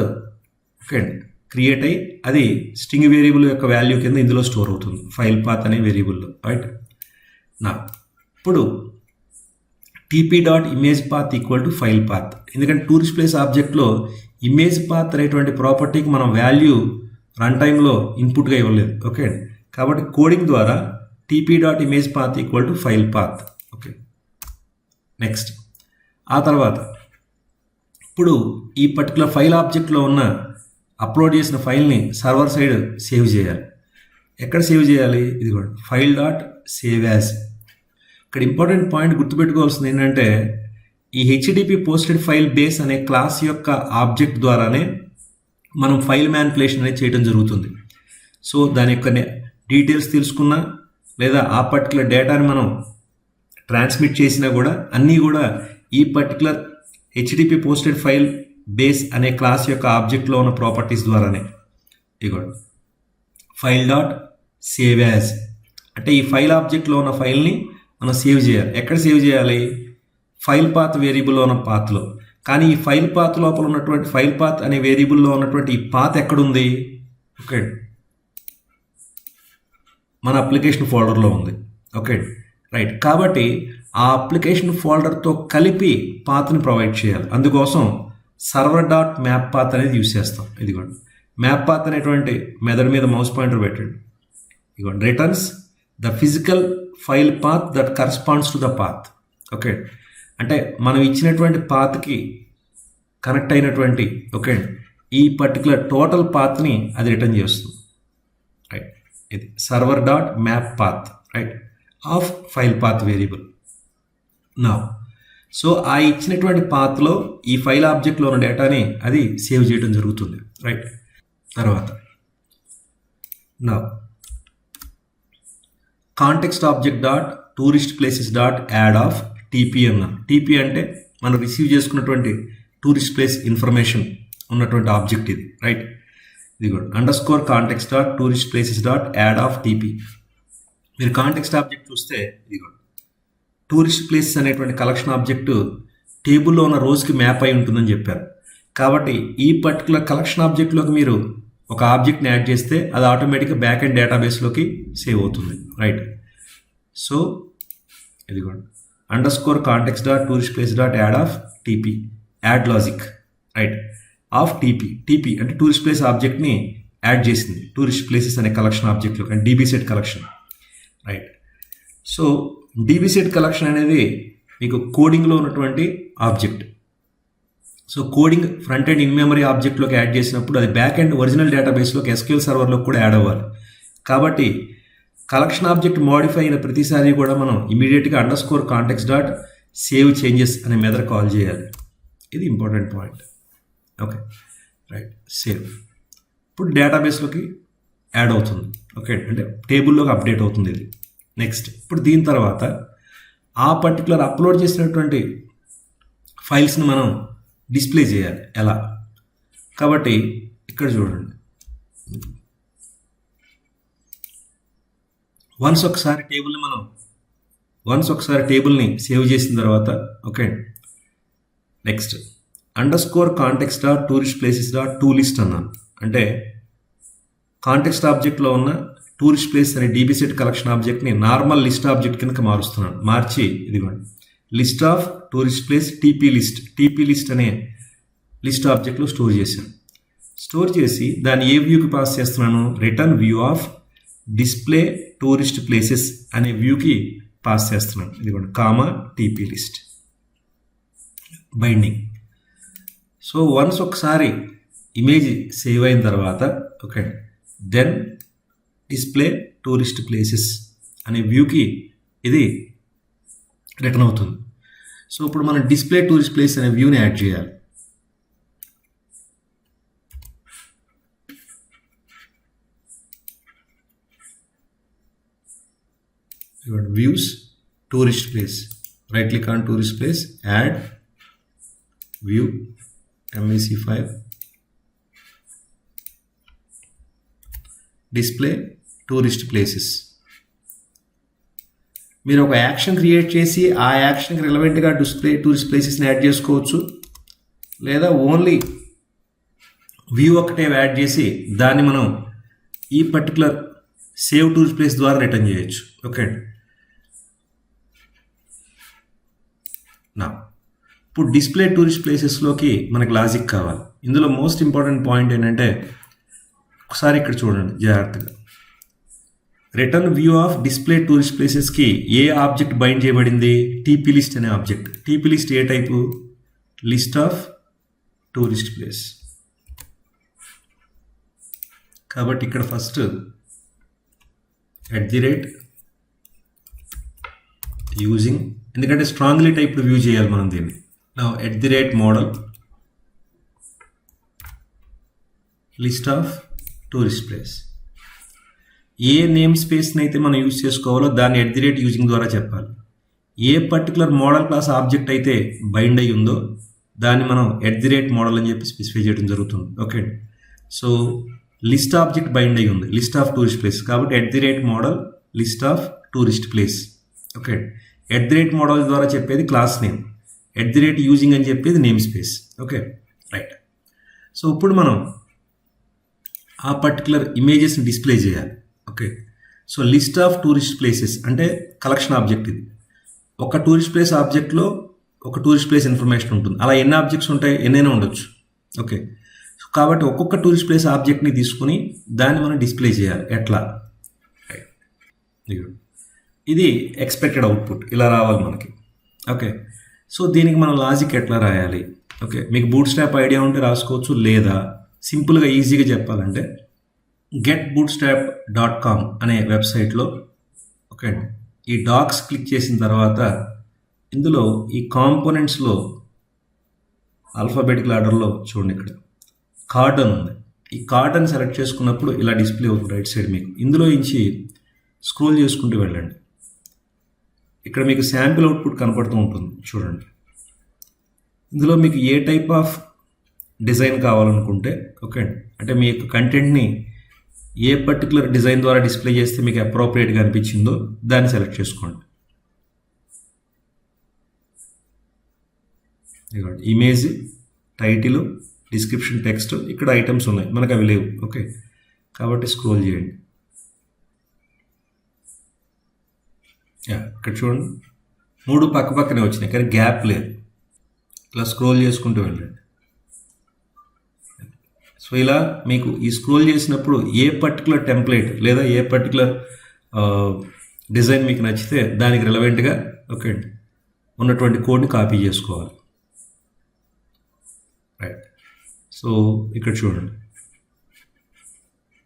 ఓకే క్రియేట్ అయ్యి అది స్ట్రింగ్ వేరియబుల్ యొక్క వాల్యూ కింద ఇందులో స్టోర్ అవుతుంది ఫైల్ పాత్ అనే వేరియబుల్లో. రైట్ నా ఇప్పుడు TP dot image path equal to file path. ఎందుకంటే టూరిస్ట్ ప్లేస్ ఆబ్జెక్ట్లో ఇమేజ్ పాత్ అనేటువంటి ప్రాపర్టీకి మనం వాల్యూ రన్ టైంలో ఇన్పుట్గా ఇవ్వలేదు. ఓకే, కాబట్టి కోడింగ్ ద్వారా TP dot image path equal to file path. Okay next ఆ తర్వాత ఇప్పుడు ఈ పర్టికులర్ ఫైల్ ఆబ్జెక్ట్లో ఉన్న అప్లోడ్ చేసిన ఫైల్ని సర్వర్ సైడ్ సేవ్ చేయాలి. ఎక్కడ సేవ్ చేయాలి? ఇది కూడా ఫైల్ డాట్ సేవ్ యాజ్. ఇక్కడ ఇంపార్టెంట్ పాయింట్ గుర్తుపెట్టుకోవాల్సింది ఏంటంటే ఈ హెచ్టిటిపి పోస్టెడ్ ఫైల్ బేస్ అనే క్లాస్ యొక్క ఆబ్జెక్ట్ ద్వారానే మనం ఫైల్ మ్యానిపులేషన్ అనేది చేయడం జరుగుతుంది. సో దాని యొక్క డీటెయిల్స్ తెలుసుకున్నా లేదా ఆ పర్టికులర్ డేటాని మనం ట్రాన్స్మిట్ చేసినా కూడా అన్నీ కూడా ఈ particular HTTP posted file base అనే క్లాస్ యొక్క ఆబ్జెక్ట్లో ఉన్న ప్రాపర్టీస్ ద్వారానే. ఇదిగోండి ఫైల్ డాట్ సేవ్ యాజ్ అంటే ఈ ఫైల్ ఆబ్జెక్ట్లో ఉన్న ఫైల్ని మనం సేవ్ చేయాలి. ఎక్కడ సేవ్ చేయాలి? ఫైల్ పాత్ వేరియబుల్లో ఉన్న పాత్లో. కానీ ఈ ఫైల్ పాత్ లోపల ఉన్నటువంటి ఫైల్ పాత్ అనే వేరియబుల్లో ఉన్నటువంటి ఈ పాత్ ఎక్కడుంది? ఓకే మన అప్లికేషన్ ఫోల్డర్లో ఉంది. ఓకే రైట్, కాబట్టి ఆ అప్లికేషన్ ఫోల్డర్తో కలిపి పాత్ని ప్రొవైడ్ చేయాలి. అందుకోసం సర్వర్ డాట్ మ్యాప్ పాత్ అనేది యూజ్ చేస్తాం. ఇదిగోండి మ్యాప్ పాత్ అనేటువంటి మెథడ్ మీద మౌస్ పాయింటర్ పెట్టండి. ఇదిగోండి returns the physical file path that corresponds to the path. Okay అంటే మనం ఇచ్చినటువంటి పాత్కి కనెక్ట్ అయినటువంటి ఓకే ఈ పర్టికులర్ టోటల్ పాత్ని అది రిటర్న్ చేస్తుంది. రైట్, ఇది server dot map path right of file path variable. నా సో ఆ ఇచ్చినటువంటి పాత్లో ఈ ఫైల్ ఆబ్జెక్ట్లో ఉన్న డేటాని అది సేవ్ చేయడం జరుగుతుంది రైట్. తర్వాత నా context object dot tourist places dot add of TP అన్న. టీపీ అంటే మనం రిసీవ్ చేసుకున్నటువంటి టూరిస్ట్ ప్లేస్ ఇన్ఫర్మేషన్ ఉన్నటువంటి ఆబ్జెక్ట్ ఇది రైట్. ఇది కూడా underscore context dot tourist places dot add of TP. మీరు కాంటెక్స్ట్ ఆబ్జెక్ట్ చూస్తే ఇది కూడా టూరిస్ట్ ప్లేసెస్ అనేటువంటి కలెక్షన్ ఆబ్జెక్టు టేబుల్లో ఉన్న రోజుకి మ్యాప్ అయి ఉంటుందని చెప్పారు. కాబట్టి ఈ పర్టికులర్ కలెక్షన్ ఆబ్జెక్ట్లోకి మీరు ఒక ఆబ్జెక్ట్ని యాడ్ చేస్తే అది ఆటోమేటిక్గా బ్యాక్ ఎండ్ డేటాబేస్లోకి సేవ్ అవుతుంది రైట్. సో ఇదిగోండి underscore context dot tourist place dot add of TP add logic right of TP. TP అంటే టూరిస్ట్ ప్లేస్ ఆబ్జెక్ట్ని యాడ్ చేసింది టూరిస్ట్ ప్లేసెస్ అనే కలెక్షన్ ఆబ్జెక్ట్లో అంటే DB set collection right. So DB set collection అనేది మీకు కోడింగ్లో ఉన్నటువంటి object. So coding front end in memory ఆబ్జెక్ట్లోకి యాడ్ చేసినప్పుడు అది బ్యాక్ ఎండ్ ఒరిజినల్ డేటాబేస్లోకి ఎస్క్యూఎల్ సర్వర్లోకి కూడా యాడ్ అవ్వాలి. కాబట్టి కలెక్షన్ ఆబ్జెక్ట్ మోడిఫై అయిన ప్రతిసారి కూడా మనం ఇమీడియట్గా underscore context dot save changes అనే మెథడ్ కాల్ చేయాలి. ఇది important point okay right. Save ఇప్పుడు డేటాబేస్లోకి యాడ్ అవుతుంది ఓకే అంటే టేబుల్లోకి అప్డేట్ అవుతుంది ఇది. నెక్స్ట్ ఇప్పుడు దీని తర్వాత ఆ పర్టికులర్ అప్లోడ్ చేసినటువంటి ఫైల్స్ని మనం డిస్ప్లే చేయాలి ఎలా. కాబట్టి ఇక్కడ చూడండి వన్స్ ఒకసారి టేబుల్ని సేవ్ చేసిన తర్వాత okay next underscore context dot tourist places dot to list అన్నాను. అంటే కాంటెక్స్ట్ ఆబ్జెక్ట్లో ఉన్న టూరిస్ట్ ప్లేస్ అనే డీబీ సెట్ కలెక్షన్ ఆబ్జెక్ట్ని నార్మల్ లిస్ట్ ఆబ్జెక్ట్ కింద మారుస్తున్నాను. మార్చి ఇదిగోండి list of tourist place TP list అనే లిస్ట్ ఆబ్జెక్ట్లో స్టోర్ చేశాను. స్టోర్ చేసి దాన్ని ఏ వ్యూకి పాస్ చేస్తున్నాను, return view of display tourist places అనే వ్యూకి పాస్ చేస్తున్నాను. ఇదిగోండి comma TP list binding. So once ఒకసారి ఇమేజ్ సేవ్ అయిన తర్వాత okay then display tourist places అనే వ్యూకి ఇది రిటర్న్ అవుతుంది. సో ఇప్పుడు మనం డిస్ప్లే టూరిస్ట్ ప్లేస్ అనే వ్యూని యాడ్ చేయాలి. Views tourist place right click on tourist place add view MEC5 display tourist places. మీరు ఒక యాక్షన్ క్రియేట్ చేసి ఆ యాక్షన్కి రిలవెంట్గా డిస్ప్లే టూరిస్ట్ ప్లేసెస్ని యాడ్ చేసుకోవచ్చు, లేదా ఓన్లీ వ్యూ ఒకటే యాడ్ చేసి దాన్ని మనం ఈ పర్టికులర్ సేవ్ టూరిస్ట్ ప్లేస్ ద్వారా రిటర్న్ చేయొచ్చు ఓకే. నా ఇప్పుడు డిస్ప్లే టూరిస్ట్ ప్లేసెస్లోకి మనకి లాజిక్ కావాలి. ఇందులో మోస్ట్ ఇంపార్టెంట్ పాయింట్ ఏంటంటే ఒకసారి ఇక్కడ చూడండి జాగ్రత్తగా. Return view of display tourist ప్లేసెస్కి ఏ ఆబ్జెక్ట్ బైండ్ చేయబడింది, టీపీ లిస్ట్ అనే ఆబ్జెక్ట్. టీపీ లిస్ట్ ఏ type, list of tourist place. కాబట్టి ఇక్కడ ఫస్ట్ @using ఎందుకంటే స్ట్రాంగ్లీ టైప్డ్ వ్యూ చేయాలి మనం దీన్ని. నా @model list of tourist place. ఏ నేమ్ స్పేస్ని అయితే మనం యూజ్ చేసుకోవాలో దాన్ని @using ద్వారా చెప్పాలి. ఏ పర్టికులర్ మోడల్ క్లాస్ ఆబ్జెక్ట్ అయితే బైండ్ అయి ఉందో దాన్ని మనం @model అని చెప్పి స్పెసిఫై చేయడం జరుగుతుంది okay. So list object bind అయి ఉంది లిస్ట్ ఆఫ్ టూరిస్ట్ ప్లేస్, కాబట్టి @model list of tourist place okay. @model ద్వారా చెప్పేది క్లాస్ నేమ్, @using అని చెప్పేది name space okay right. So ఇప్పుడు మనం ఆ పర్టికులర్ ఇమేజెస్ని డిస్ప్లే చేయాలి okay. So list of tourist places అంటే కలెక్షన్ ఆబ్జెక్ట్ ఇది. ఒక టూరిస్ట్ ప్లేస్ ఆబ్జెక్ట్లో ఒక టూరిస్ట్ ప్లేస్ ఇన్ఫర్మేషన్ ఉంటుంది. అలా ఎన్ని ఆబ్జెక్ట్స్ ఉంటాయి, ఎన్నైనా ఉండొచ్చు ఓకే. కాబట్టి ఒక్కొక్క టూరిస్ట్ ప్లేస్ ఆబ్జెక్ట్ని తీసుకుని దాన్ని మనం డిస్ప్లే చేయాలి. ఎట్లా, ఇది ఎక్స్పెక్టెడ్ అవుట్పుట్ ఇలా రావాలి మనకి ఓకే. సో దీనికి మనం లాజిక్ ఎట్లా రాయాలి ఓకే. మీకు బూట్ స్ట్రాప్ ఐడియా ఉంటే రాసుకోవచ్చు, లేదా సింపుల్గా ఈజీగా చెప్పాలంటే getbootstrap.com అనే వెబ్సైట్లో ఓకే అండి ఈ డాక్స్ క్లిక్ చేసిన తర్వాత ఇందులో ఈ కాంపోనెంట్స్లో ఆల్ఫాబెటికల్ ఆర్డర్లో చూడండి ఇక్కడ కార్డ్ అని ఉంది. ఈ కార్డ్ అని సెలెక్ట్ చేసుకున్నప్పుడు ఇలా డిస్ప్లే అవుతుంది రైట్ సైడ్ మీకు. ఇందులో నుంచి స్క్రోల్ చేసుకుంటూ వెళ్ళండి. ఇక్కడ మీకు శాంపిల్ అవుట్పుట్ కనపడుతూ ఉంటుంది చూడండి. ఇందులో మీకు ఏ టైప్ ఆఫ్ డిజైన్ కావాలనుకుంటే ఓకే అండి అంటే మీ యొక్క కంటెంట్ని ఏ పర్టికులర్ డిజైన్ ద్వారా డిస్ప్లే చేస్తే మీకు అప్రోప్రియేట్గా అనిపించిందో దాన్ని సెలెక్ట్ చేసుకోండి. ఇమేజ్, టైటిల్, డిస్క్రిప్షన్, టెక్స్ట్, ఇక్కడ ఐటమ్స్ ఉన్నాయి, మనకు అవి లేవు. ఓకే కాబట్టి స్క్రోల్ చేయండి. ఇక్కడ చూడండి 3 పక్కనే వచ్చినాయి కానీ గ్యాప్ లేదు. ఇలా స్క్రోల్ చేసుకుంటూ వెళ్ళండి. సో ఇలా మీకు ఈ స్క్రోల్ చేసినప్పుడు ఏ పర్టికులర్ టెంప్లెట్ లేదా ఏ పర్టికులర్ డిజైన్ మీకు నచ్చితే దానికి రిలవెంట్గా ఓకే అండి ఉన్నటువంటి కోడ్ని కాపీ చేసుకోవాలి. రైట్. సో ఇక్కడ చూడండి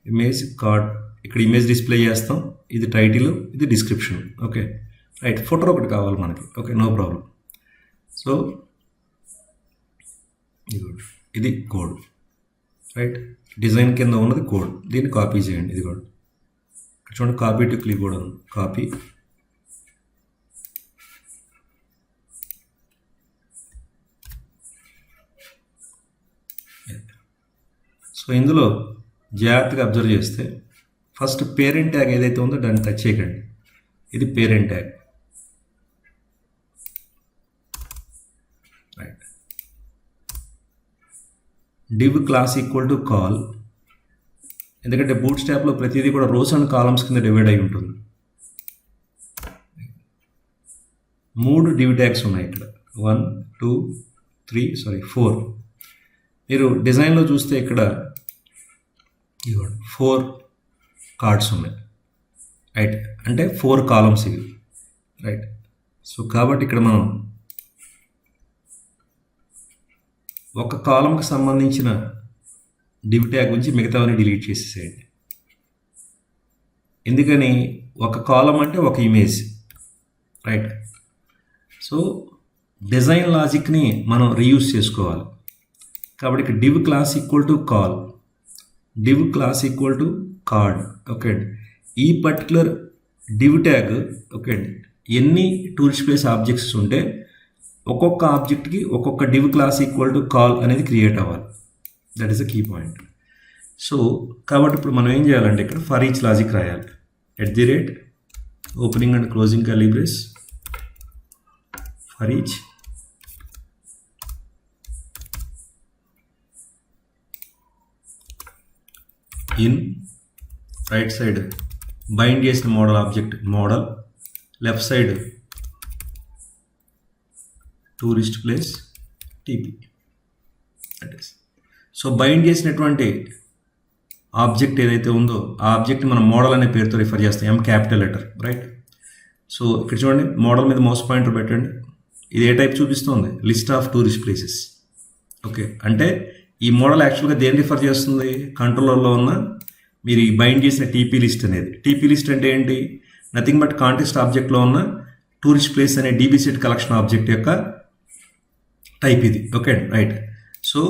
ఇమేజ్ కార్డ్, ఇక్కడ ఇమేజ్ డిస్ప్లే చేస్తాం. ఇది టైటిల్, ఇది డిస్క్రిప్షన్. Okay right. ఫోటో ఒకటి కావాలి మనకి. Okay no problem. సో ఇది కోడ్ రైట్. డిజైన్ కింద ఉన్నది కోడ్, దీన్ని కాపీ చేయండి. ఇది కూడా చూడండి కాపీ టు క్లిక్ కూడా ఉంది. కాపీ సో ఇందులో జాగ్రత్తగా అబ్జర్వ్ చేస్తే ఫస్ట్ పేరెంట్ ట్యాగ్ ఏదైతే ఉందో దాన్ని టచ్ చేయకండి. ఇది parent tag right. div class equal to call, ఎందుకంటే బూట్ స్ట్రాప్లో ప్రతిదీ కూడా రోస్ అండ్ కాలమ్స్ కింద డివైడ్ అయి ఉంటుంది. 3 div ట్యాగ్స్ ఉన్నాయి ఇక్కడ. 1 2 3 4. మీరు డిజైన్లో చూస్తే ఇక్కడ 4 కార్డ్స్ ఉన్నాయి రైట్. అంటే 4 కాలమ్స్ ఇవి రైట్. సో కాబట్టి ఇక్కడ మనం ఒక కాలంకి సంబంధించిన div ట్యాగ్ గురించి మిగతావన్నీ డిలీట్ చేసేసేయండి. ఎందుకని ఒక కాలం అంటే ఒక ఇమేజ్ రైట్. సో డిజైన్ లాజిక్ని మనం రీయూజ్ చేసుకోవాలి. కాబట్టి ఇక్కడ div class equal to call, div class equal to card. Okay అండి ఈ పర్టికులర్ div ట్యాగ్ ఓకే అండి ఎన్ని టూరిస్ట్ ప్లేస్ ఆబ్జెక్ట్స్ ఉంటే ఒక్కొక్క ఆబ్జెక్ట్కి ఒక్కొక్క div class equal to col అనేది క్రియేట్ అవ్వాలి. That is the key point. So కాబట్టి ఇప్పుడు మనం ఏం చేయాలంటే ఇక్కడ ఫర్ ఈచ్ లాజిక్ రాయాలి. @ Opening and closing curly brace for each in right side bind చేసిన model object model, left side tourist place TP. So bind చేసినటువంటి ఆబ్జెక్ట్ ఏదైతే ఉందో ఆ ఆబ్జెక్ట్ మనం మోడల్ అనే పేరుతో రిఫర్ చేస్తాం, M capital letter right. So ఇక్కడ చూడండి మోడల్ మీద మౌస్ పాయింటర్ పెట్టండి. ఇది ఏ టైప్ చూపిస్తుంది? List of tourist places. Okay అంటే ఈ మోడల్ యాక్చువల్గా దేని రిఫర్ చేస్తుంది? కంట్రోలర్లో ఉన్న మీరు ఈ బైండ్ చేసిన టీపీ లిస్ట్ అనేది. టీపీ లిస్ట్ అంటే ఏంటి? నథింగ్ బట్ కాంటెక్స్ట్ ఆబ్జెక్ట్లో ఉన్న టూరిస్ట్ ప్లేస్ అనే DB సెట్ కలెక్షన్ ఆబ్జెక్ట్ యొక్క టైప్ ఇది. Okay right. సో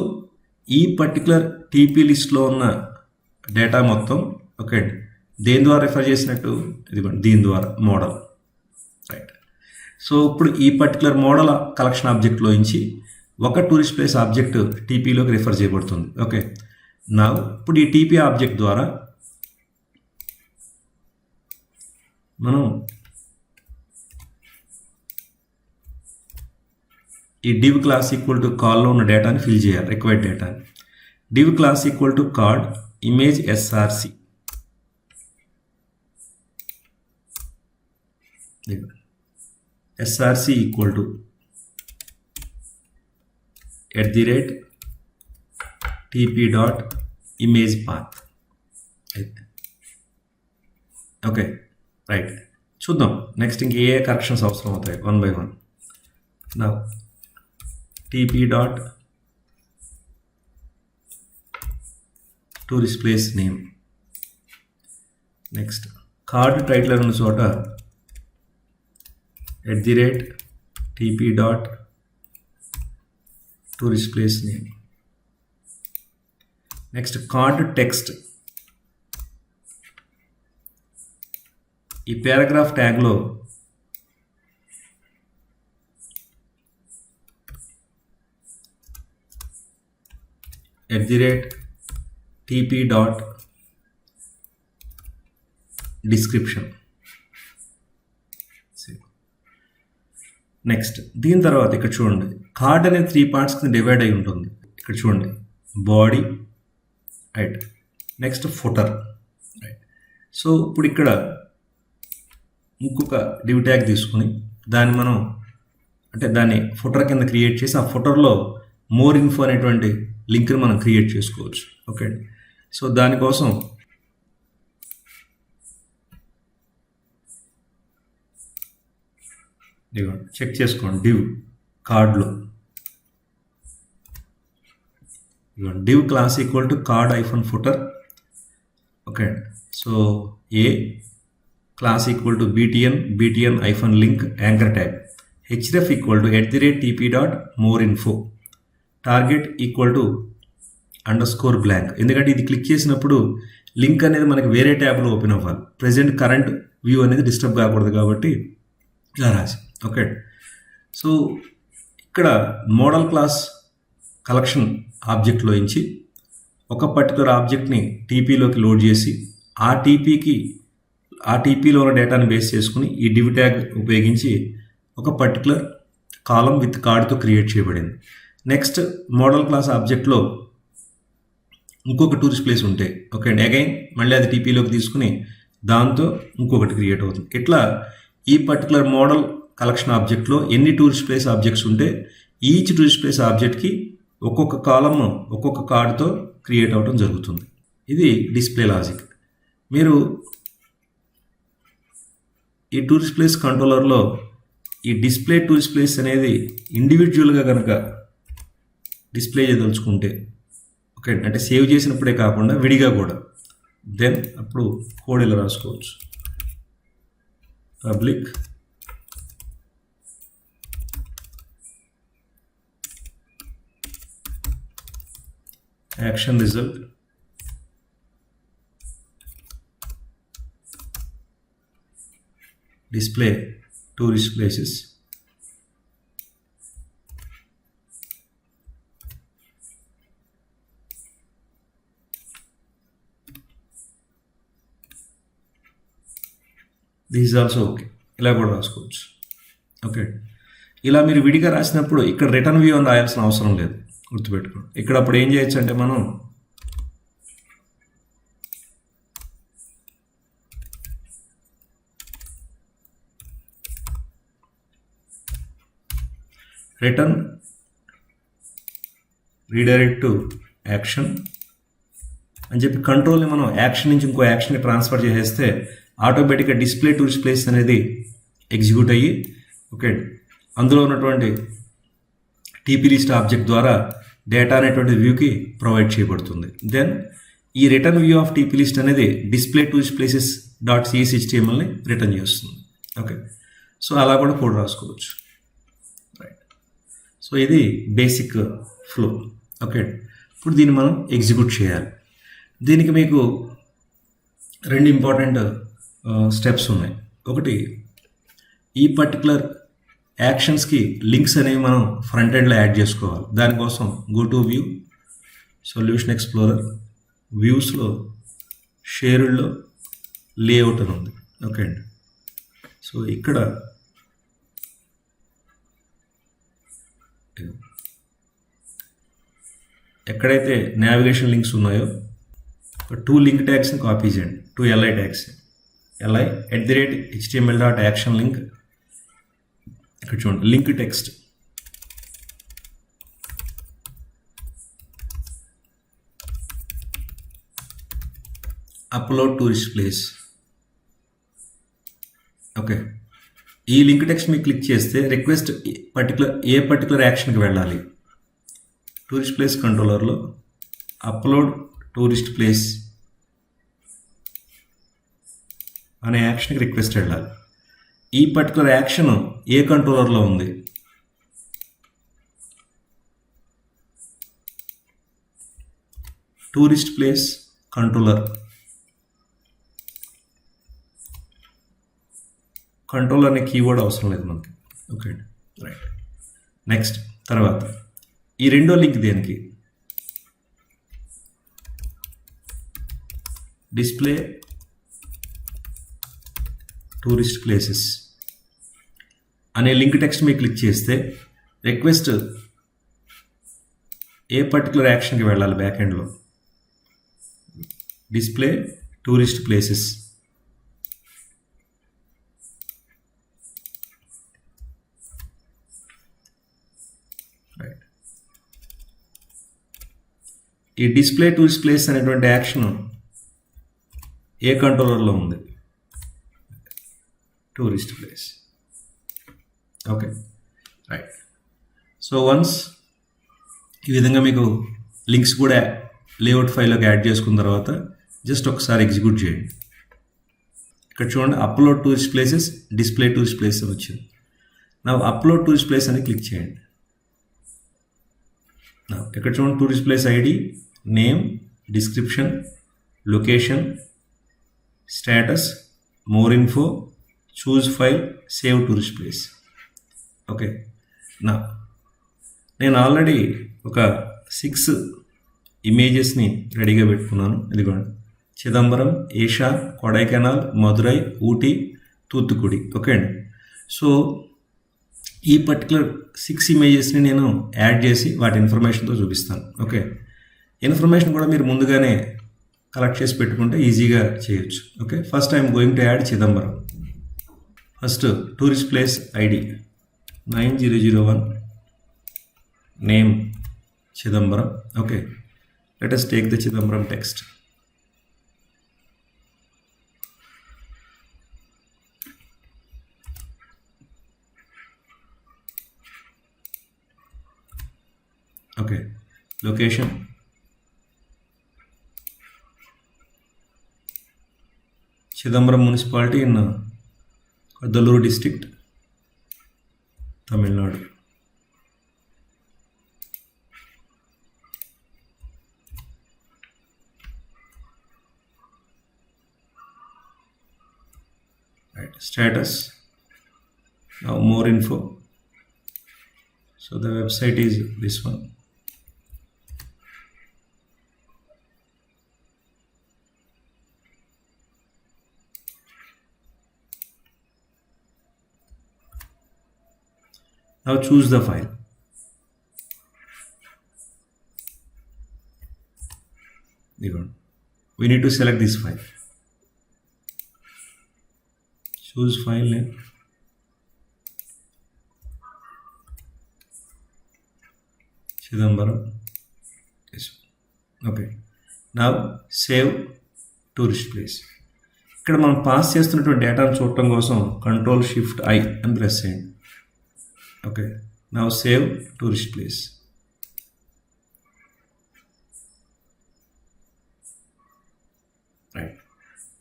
ఈ పర్టికులర్ టీపీ లిస్ట్లో ఉన్న డేటా మొత్తం ఓకే దేని ద్వారా రిఫర్ చేసినట్టు? ఇదిగోండి దీని ద్వారా మోడల్ రైట్. సో ఇప్పుడు ఈ పర్టికులర్ మోడల్ కలెక్షన్ ఆబ్జెక్ట్లో నుంచి ఒక టూరిస్ట్ ప్లేస్ ఆబ్జెక్ట్ టీపీలోకి రిఫర్ చేయబడుతుంది. ఓకే నా ఇప్పుడు ఈ టీపీ ఆబ్జెక్ట్ ద్వారా మనం ఈ div క్లాస్ ఈక్వల్ టు కాల్లో ఉన్న డేటాని ఫిల్ చేయాలి, రిక్వైర్డ్ డేటాని. div class equal to card image SRC. SRC equal to @tp.imagepath. Okay right. చూద్దాం నెక్స్ట్ ఇంక ఏ కరెక్షన్స్ అవసరం అవుతాయి 1 by 1. నా tp.tourist place name next card టైటిలర్ ఉన్న చోట @tp.tourist place name. Next card text. ఈ పారాగ్రాఫ్ ట్యాగ్లో @tp.description. నెక్స్ట్ దీని తర్వాత ఇక్కడ చూడండి, కార్డ్ అనేది 3 parts కింద డివైడ్ అయి ఉంటుంది. ఇక్కడ చూడండి, body, right, next footer, right. So ఇప్పుడు ఇక్కడ ఇంకొక డివ్ ట్యాగ్ తీసుకుని దాన్ని మనం దాన్ని ఫుటర్ కింద క్రియేట్ చేసి ఆ ఫుటర్లో మోర్ ఇన్ఫో అనేటువంటి లింక్ని మనం క్రియేట్ చేసుకోవచ్చు. ఓకే, సో దానికోసం చెక్ చేసుకోండి, డివ్ కార్డ్లో div class equal to card-footer. Okay, so a class equal to btn-link anchor tag, href equal to @tp.moreinfo, target equal to _blank. ఎందుకంటే ఇది క్లిక్ చేసినప్పుడు లింక్ అనేది మనకి వేరే ట్యాబ్లో ఓపెన్ అవ్వాలి, ప్రెజెంట్ కరెంట్ వ్యూ అనేది డిస్టర్బ్ కాకూడదు కాబట్టి ఇలా రాసి. ఓకే, సో ఇక్కడ మోడల్ క్లాస్ కలెక్షన్ ఆబ్జెక్ట్లో నుంచి ఒక పర్టికులర్ ఆబ్జెక్ట్ని టీపీలోకి లోడ్ చేసి ఆ టీపీలో ఉన్న డేటాని బేస్ చేసుకుని ఈ డివ్ ట్యాగ్ ఉపయోగించి ఒక పర్టికులర్ కాలం విత్ కార్డ్తో క్రియేట్ చేయబడింది. నెక్స్ట్ మోడల్ క్లాస్ ఆబ్జెక్ట్లో ఇంకొక టూరిస్ట్ ప్లేస్ ఉంటే ఓకే అండి, అగైన్ మళ్ళీ అది టీపీలోకి తీసుకుని దాంతో ఇంకొకటి క్రియేట్ అవుతుంది. ఇట్లా ఈ పర్టికులర్ మోడల్ కలెక్షన్ ఆబ్జెక్ట్లో ఎన్ని టూరిస్ట్ ప్లేస్ ఆబ్జెక్ట్స్ ఉంటే ఈచ్ టూరిస్ట్ ప్లేస్ ఆబ్జెక్ట్కి ఒక్కొక్క కాలమ్ ఒక్కొక్క కార్డుతో క్రియేట్ అవ్వడం జరుగుతుంది. ఇది డిస్ప్లే లాజిక్. మీరు ఈ టూరిస్ట్ ప్లేస్ కంట్రోలర్లో ఈ డిస్ప్లే టూరిస్ట్ ప్లేస్ అనేది ఇండివిజువల్గా కనుక డిస్ప్లే చేయదలుచుకుంటే ఓకే, అంటే సేవ్ చేసినప్పుడే కాకుండా విడిగా కూడా, దెన్ అప్పుడు కోడ్ ఇలా రాసుకోవచ్చు, public action result display tourist places, this is also okay. ఇలా కూడా రాసుకోవచ్చు. ఓకే, ఇలా మీరు విడిగా రాసినప్పుడు ఇక్కడ రిటర్న్ వ్యూ అని రాయాల్సిన అవసరం లేదు, గుర్తుపెట్టుకోండి. ఇక్కడ అప్పుడు ఏం చేయొచ్చు అంటే మనం రిటర్న్ రీడైరెక్ట్ టు యాక్షన్ అని చెప్పి కంట్రోల్ని మనం యాక్షన్ నుంచి ఇంకో యాక్షన్ని ట్రాన్స్ఫర్ చేసేస్తే ఆటోమేటిక్గా డిస్ప్లే టూరిస్ట్ ప్లేస్ అనేది ఎగ్జిక్యూట్ అయ్యి ఓకే అందులో ఉన్నటువంటి టీపీ లిస్ట్ ఆబ్జెక్ట్ ద్వారా డేటా అనేటువంటి వ్యూకి ప్రొవైడ్ చేయబడుతుంది. దెన్ ఈ return view of TP list అనేది డిస్ప్లే టూరిస్ట్ ప్లేసెస్ .cshtmlని రిటర్న్ చేస్తుంది. ఓకే, సో అలా కూడా కోడ్ రాసుకోవచ్చు. రైట్, సో ఇది బేసిక్ ఫ్లో. ఓకే, ఇప్పుడు దీన్ని మనం ఎగ్జిక్యూట్ చేయాలి. దీనికి మీకు 2 ఇంపార్టెంట్ స్టెప్స్ ఉన్నాయి. ఒకటి, ఈ పర్టికులర్ యాక్షన్స్కి లింక్స్ అనేవి మనం ఫ్రంట్ ఎండ్లో యాడ్ చేసుకోవాలి. దానికోసం go to view, solution explorer, వ్యూస్లో షేర్డ్లో లేఅవుట్ అని ఉంది. ఓకే అండి, సో ఇక్కడ ఎక్కడైతే నావిగేషన్ లింక్స్ ఉన్నాయో 2 లింక్ ట్యాగ్స్ని కాపీ చేయండి, 2 li ట్యాగ్స్, li @html.actionLink. ఇక్కడ చూడండి, link text, upload tourist place. Okay, ఈ లింక్ టెక్స్ట్ మీకు క్లిక్ చేస్తే రిక్వెస్ట్ ఏ పర్టికులర్ యాక్షన్కి వెళ్ళాలి. టూరిస్ట్ ప్లేస్ కంట్రోలర్లో అప్లోడ్ టూరిస్ట్ ప్లేస్ అనే యాక్షన్కి రిక్వెస్ట్ వెళ్ళాలి. ఈ పర్టికులర్ యాక్షన్ ఏ కంట్రోలర్లో ఉంది? Tourist place controller. కంట్రోలర్ అనే కీవర్డ్ అవసరం లేదు మనకి. ఓకే అండి, రైట్. నెక్స్ట్ తర్వాత ఈ రెండో లింక్ దేనికి? డిస్ప్లే టూరిస్ట్ ప్లేసెస్ అనే లింక్ టెక్స్ట్ మీద క్లిక్ చేస్తే రిక్వెస్ట్ ఏ పర్టికులర్ యాక్షన్కి వెళ్ళాలి? బ్యాక్ ఎండ్లో డిస్ప్లే టూరిస్ట్ ప్లేసెస్. రైట్. ఈ డిస్ప్లే టూరిస్ట్ ప్లేస్ అనేటువంటి యాక్షన్ ఏ కంట్రోలర్లో ఉంది? Tourist place. Okay, right. So once ఈ విధంగా మీకు లింక్స్ కూడా లేఅవుట్ ఫైల్లోకి యాడ్ చేసుకున్న తర్వాత జస్ట్ ఒకసారి ఎగ్జిక్యూట్ చేయండి. ఇక్కడ చూడండి, upload tourist places, display tourist place అని వచ్చింది. నా అప్లోడ్ టూరిస్ట్ ప్లేస్ అని క్లిక్ చేయండి. ఇక్కడ చూడండి, tourist place ID, name, description, location, status, more info, choose file, save tourist place. Okay, నేను ఆల్రెడీ ఒక 6 ఇమేజెస్ని రెడీగా పెట్టుకున్నాను. ఇదిగోండి, చిదంబరం, ఏషా, కొడైకెనాల్, మదురై, ఊటీ, తూత్తుకుడి. ఓకే అండి. సో ఈ పర్టికులర్ 6 ఇమేజెస్ని నేను యాడ్ చేసి వాటి ఇన్ఫర్మేషన్తో చూపిస్తాను. ఓకే, ఇన్ఫర్మేషన్ కూడా మీరు ముందుగానే కలెక్ట్ చేసి పెట్టుకుంటే ఈజీగా చేయొచ్చు. Okay, first I'm going to add Chidambaram. First tourist place ID 9001, name Chidambaram. Okay, let us take the Chidambaram text. Okay, location, Chidambaram municipality in Kadaluru district, Tamil Nadu. Right, status, now more info. So the website is this one. Now choose the file. We need to select this file. Choose file name. Chidambaram. Yes. Okay. Now save tourist place. ఇక్కడ మనం pass చేస్తున్నటువంటి డేటాను చూడటం కోసం Ctrl+Shift+I అని press చేయండి. Okay, now save tourist place. Right,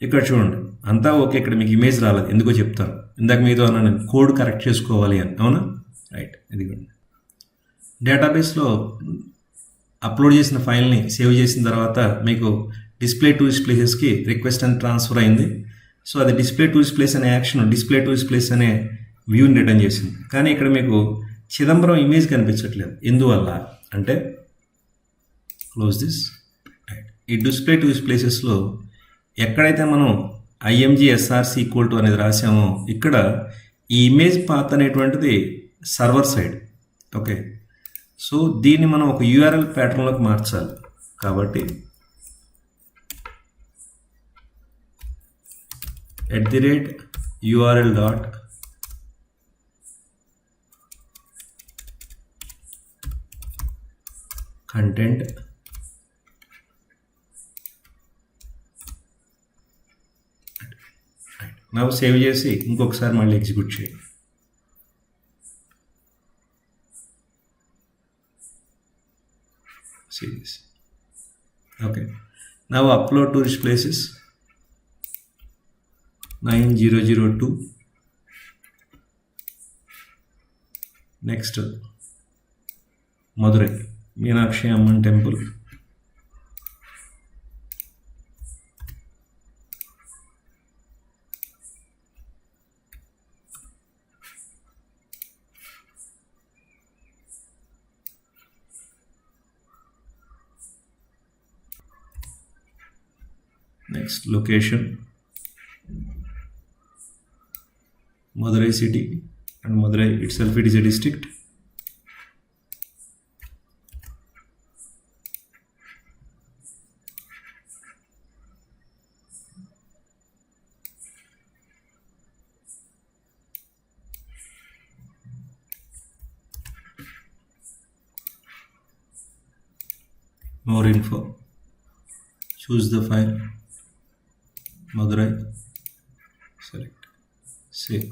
ఇక్కడ చూడండి అంతా ఓకే. ఇక్కడ మీకు ఇమేజ్ రాలేదు, ఎందుకో చెప్తాను. ఇందాక మీతో అన్నా నేను కోడ్ కరెక్ట్ చేసుకోవాలి అని, అవునా? రైట్, ఇదిగోండి, డేటాబేస్లో అప్లోడ్ చేసిన ఫైల్ని సేవ్ చేసిన తర్వాత మీకు డిస్ప్లే టూరిస్ట్ ప్లేసెస్కి రిక్వెస్ట్ అని ట్రాన్స్ఫర్ అయింది. సో అది డిస్ప్లే టూరిస్ట్ ప్లేస్ అనే యాక్షన్ డిస్ప్లే టూరిస్ట్ ప్లేస్ అనే వ్యూని రిటర్న్ చేసింది. కానీ ఇక్కడ మీకు చిదంబరం ఇమేజ్ కనిపించట్లేదు. ఎందువల్ల అంటే క్లోజ్ దిస్. ఈ డిస్ప్లే టూరిస్ట్ ప్లేసెస్లో ఎక్కడైతే మనం IMG_SRC = అనేది రాసామో ఇక్కడ ఈ ఇమేజ్ పాత్ అనేటువంటిది సర్వర్ సైడ్. ఓకే, సో దీన్ని మనం ఒక URL ప్యాటర్న్లోకి మార్చాలి. కాబట్టి @url.content నవ్వు సేవ్ చేసి ఇంకొకసారి మళ్ళీ ఎగ్జిక్యూట్ చేయండి. ఓకే, నవ్వు upload tourist places, 9002. Next Madurai Meenakshi Amman temple. Next location Madurai city, and Madurai itself, it is a district. More info, choose the file, Madurai, select, save.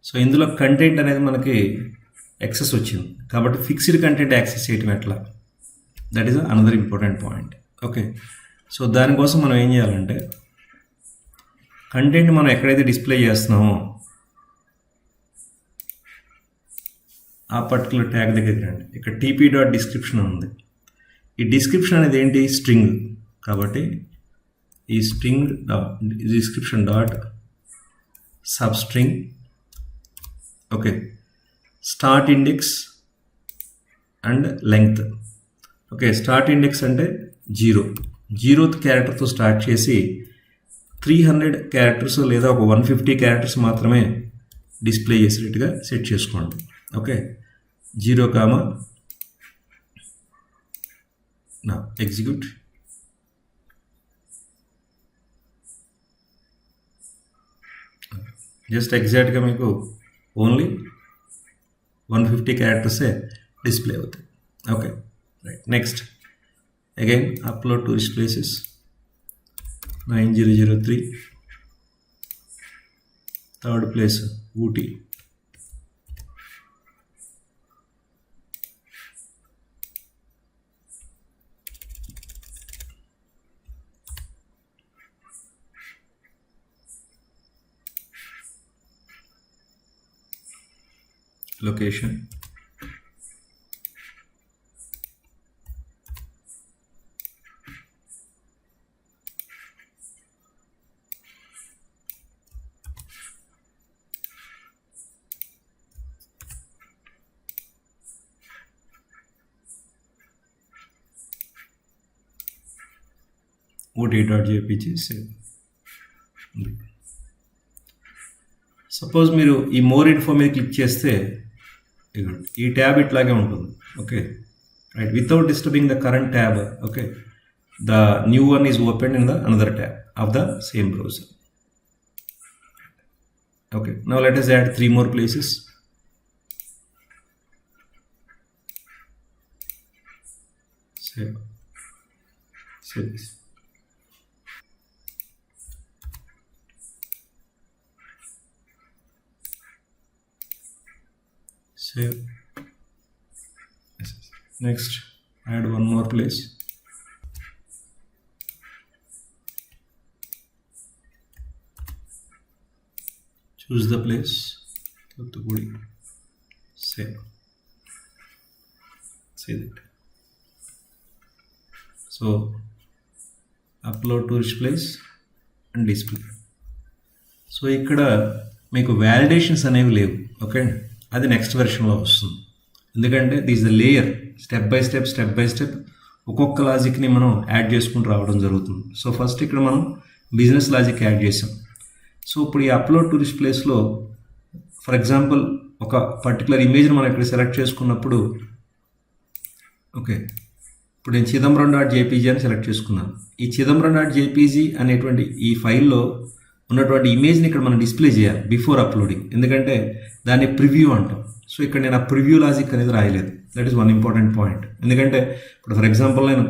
So ఇందులో కంటెంట్ అనేది మనకి యాక్సెస్ వచ్చింది కాబట్టి ఫిక్స్డ్ కంటెంట్ యాక్సెస్ చేయటం ఎట్లా, that is another important point. Okay, so దానికోసం మనం ఏం చేయాలంటే కంటెంట్ మనం ఎక్కడైతే డిస్ప్లే చేస్తున్నామో ఆ పర్టికులర్ ట్యాగ్ దగ్గరికి రండి. ఇక్కడ tp.description ఉంది. ఈ డిస్క్రిప్షన్ అనేది ఏంటి, స్ట్రింగ్. కాబట్టి ఈ string description dot substring. Okay, start index and length. Okay, start index అంటే 0th క్యారెక్టర్తో స్టార్ట్ చేసి 300 క్యారెక్టర్స్ లేదా ఒక 150 క్యారెక్టర్స్ మాత్రమే డిస్ప్లే చేసేట్టుగా సెట్ చేసుకోండి. ఓకే, 0, నా ఎగ్జిక్యూట్. జస్ట్ ఎగ్జాక్ట్గా మీకు ఓన్లీ 150 క్యారెక్టర్సే డిస్ప్లే అవుతాయి. Okay, right. Next again upload tourist places 9003. Third place Ooty. Location, OD.jpg save. Suppose మీరు ఈ మోర్ ఇన్ఫో మీద క్లిక్ చేస్తే ఈ ట్యాబ్ ఇట్లాగే ఉంటుంది. Okay, right, without disturbing the current tab. Okay, the new one is open in the another tab of the same browser. Okay, now let us add 3 more places. Save this. Save. Next, add one more place. Choose the place. Thuthukudi. Save. Save it. So, upload tourist place and display. So ఇక్కడ మీకు validations అనేవి లేవు. Okay, అది next వెర్షన్లో వస్తుంది. ఎందుకంటే this the layer, step by step ఒక్కొక్క లాజిక్ని మనం add చేసుకుంటూ రావడం జరుగుతుంది. సో ఫస్ట్ ఇక్కడ మనం బిజినెస్ లాజిక్ యాడ్ చేసాం. సో ఇప్పుడు ఈ అప్లోడ్ టూరిస్ట్ ప్లేస్లో ఫర్ ఎగ్జాంపుల్ ఒక పర్టికులర్ ఇమేజ్ని మనం ఇక్కడ సెలెక్ట్ చేసుకున్నప్పుడు, ఓకే, ఇప్పుడు నేను చిదంబరం.jpg అని సెలెక్ట్ చేసుకున్నాను. ఈ చిదంబరం.jpg అనేటువంటి ఈ ఫైల్లో ఉన్నటువంటి ఇమేజ్ని ఇక్కడ మనం డిస్ప్లే చేయాలి బిఫోర్ అప్లోడింగ్, ఎందుకంటే దాన్ని ప్రివ్యూ అంటాం. సో ఇక్కడ నేను ఆ ప్రివ్యూ లాజిక్ అనేది రాయలేదు. That is one important point. ఎందుకంటే ఇప్పుడు ఫర్ ఎగ్జాంపుల్ నేను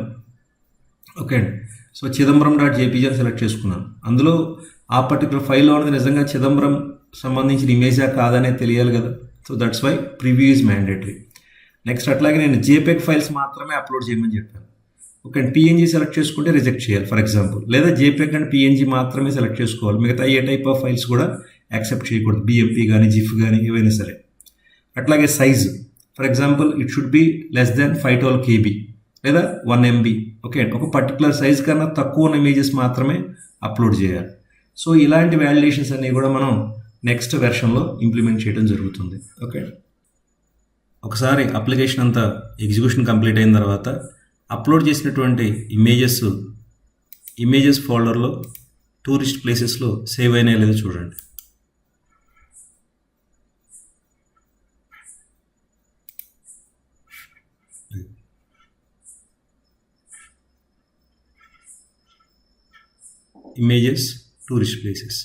ఓకే అండి, సో చిదంబరం.jpg అని సెలెక్ట్ చేసుకున్నాను. అందులో ఆ పర్టికులర్ ఫైల్లో ఉన్నది నిజంగా చిదంబరం సంబంధించిన ఇమేజా కాదనే తెలియాలి కదా. So that's why preview is mandatory. Next అట్లాగే నేను JPEG ఫైల్స్ మాత్రమే అప్లోడ్ చేయమని చెప్పాను. ఓకే పిఎన్జీ సెలెక్ట్ చేసుకుంటే రిజెక్ట్ చేయాలి ఫర్ ఎగ్జాంపుల్, లేదా జేపీఈజీ అండ్ పిఎన్జీ మాత్రమే సెలెక్ట్ చేసుకోవాలి, మిగతా ఏ టైప్ ఆఫ్ ఫైల్స్ కూడా యాక్సెప్ట్ చేయకూడదు, బిఎంపీ కానీ జిఫ్ కానీ ఏవైనా సరే. అట్లాగే size for example it should be less than 512 KB లేదా 1 MB. ఓకే ఒక పర్టికులర్ సైజ్ కన్నా తక్కువ ఉన్న ఇమేజెస్ మాత్రమే అప్లోడ్ చేయాలి. సో ఇలాంటి వ్యాలిడేషన్స్ అన్నీ కూడా మనం నెక్స్ట్ వెర్షన్లో ఇంప్లిమెంట్ చేయడం జరుగుతుంది. ఓకే ఒకసారి అప్లికేషన్ అంతా ఎగ్జిక్యూషన్ కంప్లీట్ అయిన తర్వాత అప్లోడ్ చేసినటువంటి ఇమేజెస్ ఫోల్డర్లో టూరిస్ట్ ప్లేసెస్లో సేవ్ అయినా లేదో చూడండి. Images tourist places.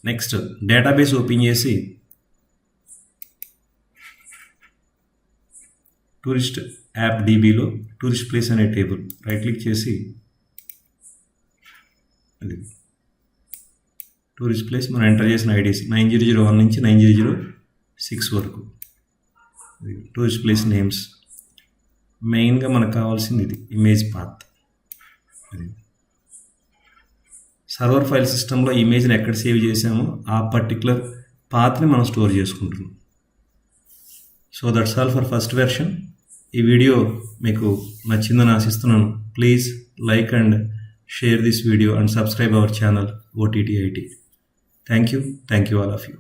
Next database open చేసి టూరిస్ట్ యాప్ డీబీలో టూరిస్ట్ ప్లేస్ అనే టేబుల్ రైట్ క్లిక్ చేసి టూరిస్ట్ ప్లేస్ మనం ఎంటర్ చేసిన ఐడీస్ 9001 నుంచి 9006 వరకు టూరిస్ట్ ప్లేస్ నేమ్స్. మెయిన్గా మనకు కావాల్సింది ఇది ఇమేజ్ పాత్. సర్వర్ ఫైల్ సిస్టంలో ఇమేజ్ని ఎక్కడ సేవ్ చేసామో ఆ పర్టికులర్ పాత్ని మనం స్టోర్ చేసుకుంటున్నాం. So that's all for first version. ఈ వీడియో మీకు నచ్చిందని ఆశిస్తున్నాను. Please like and share this video and subscribe our channel OTT IT. Thank you all of you.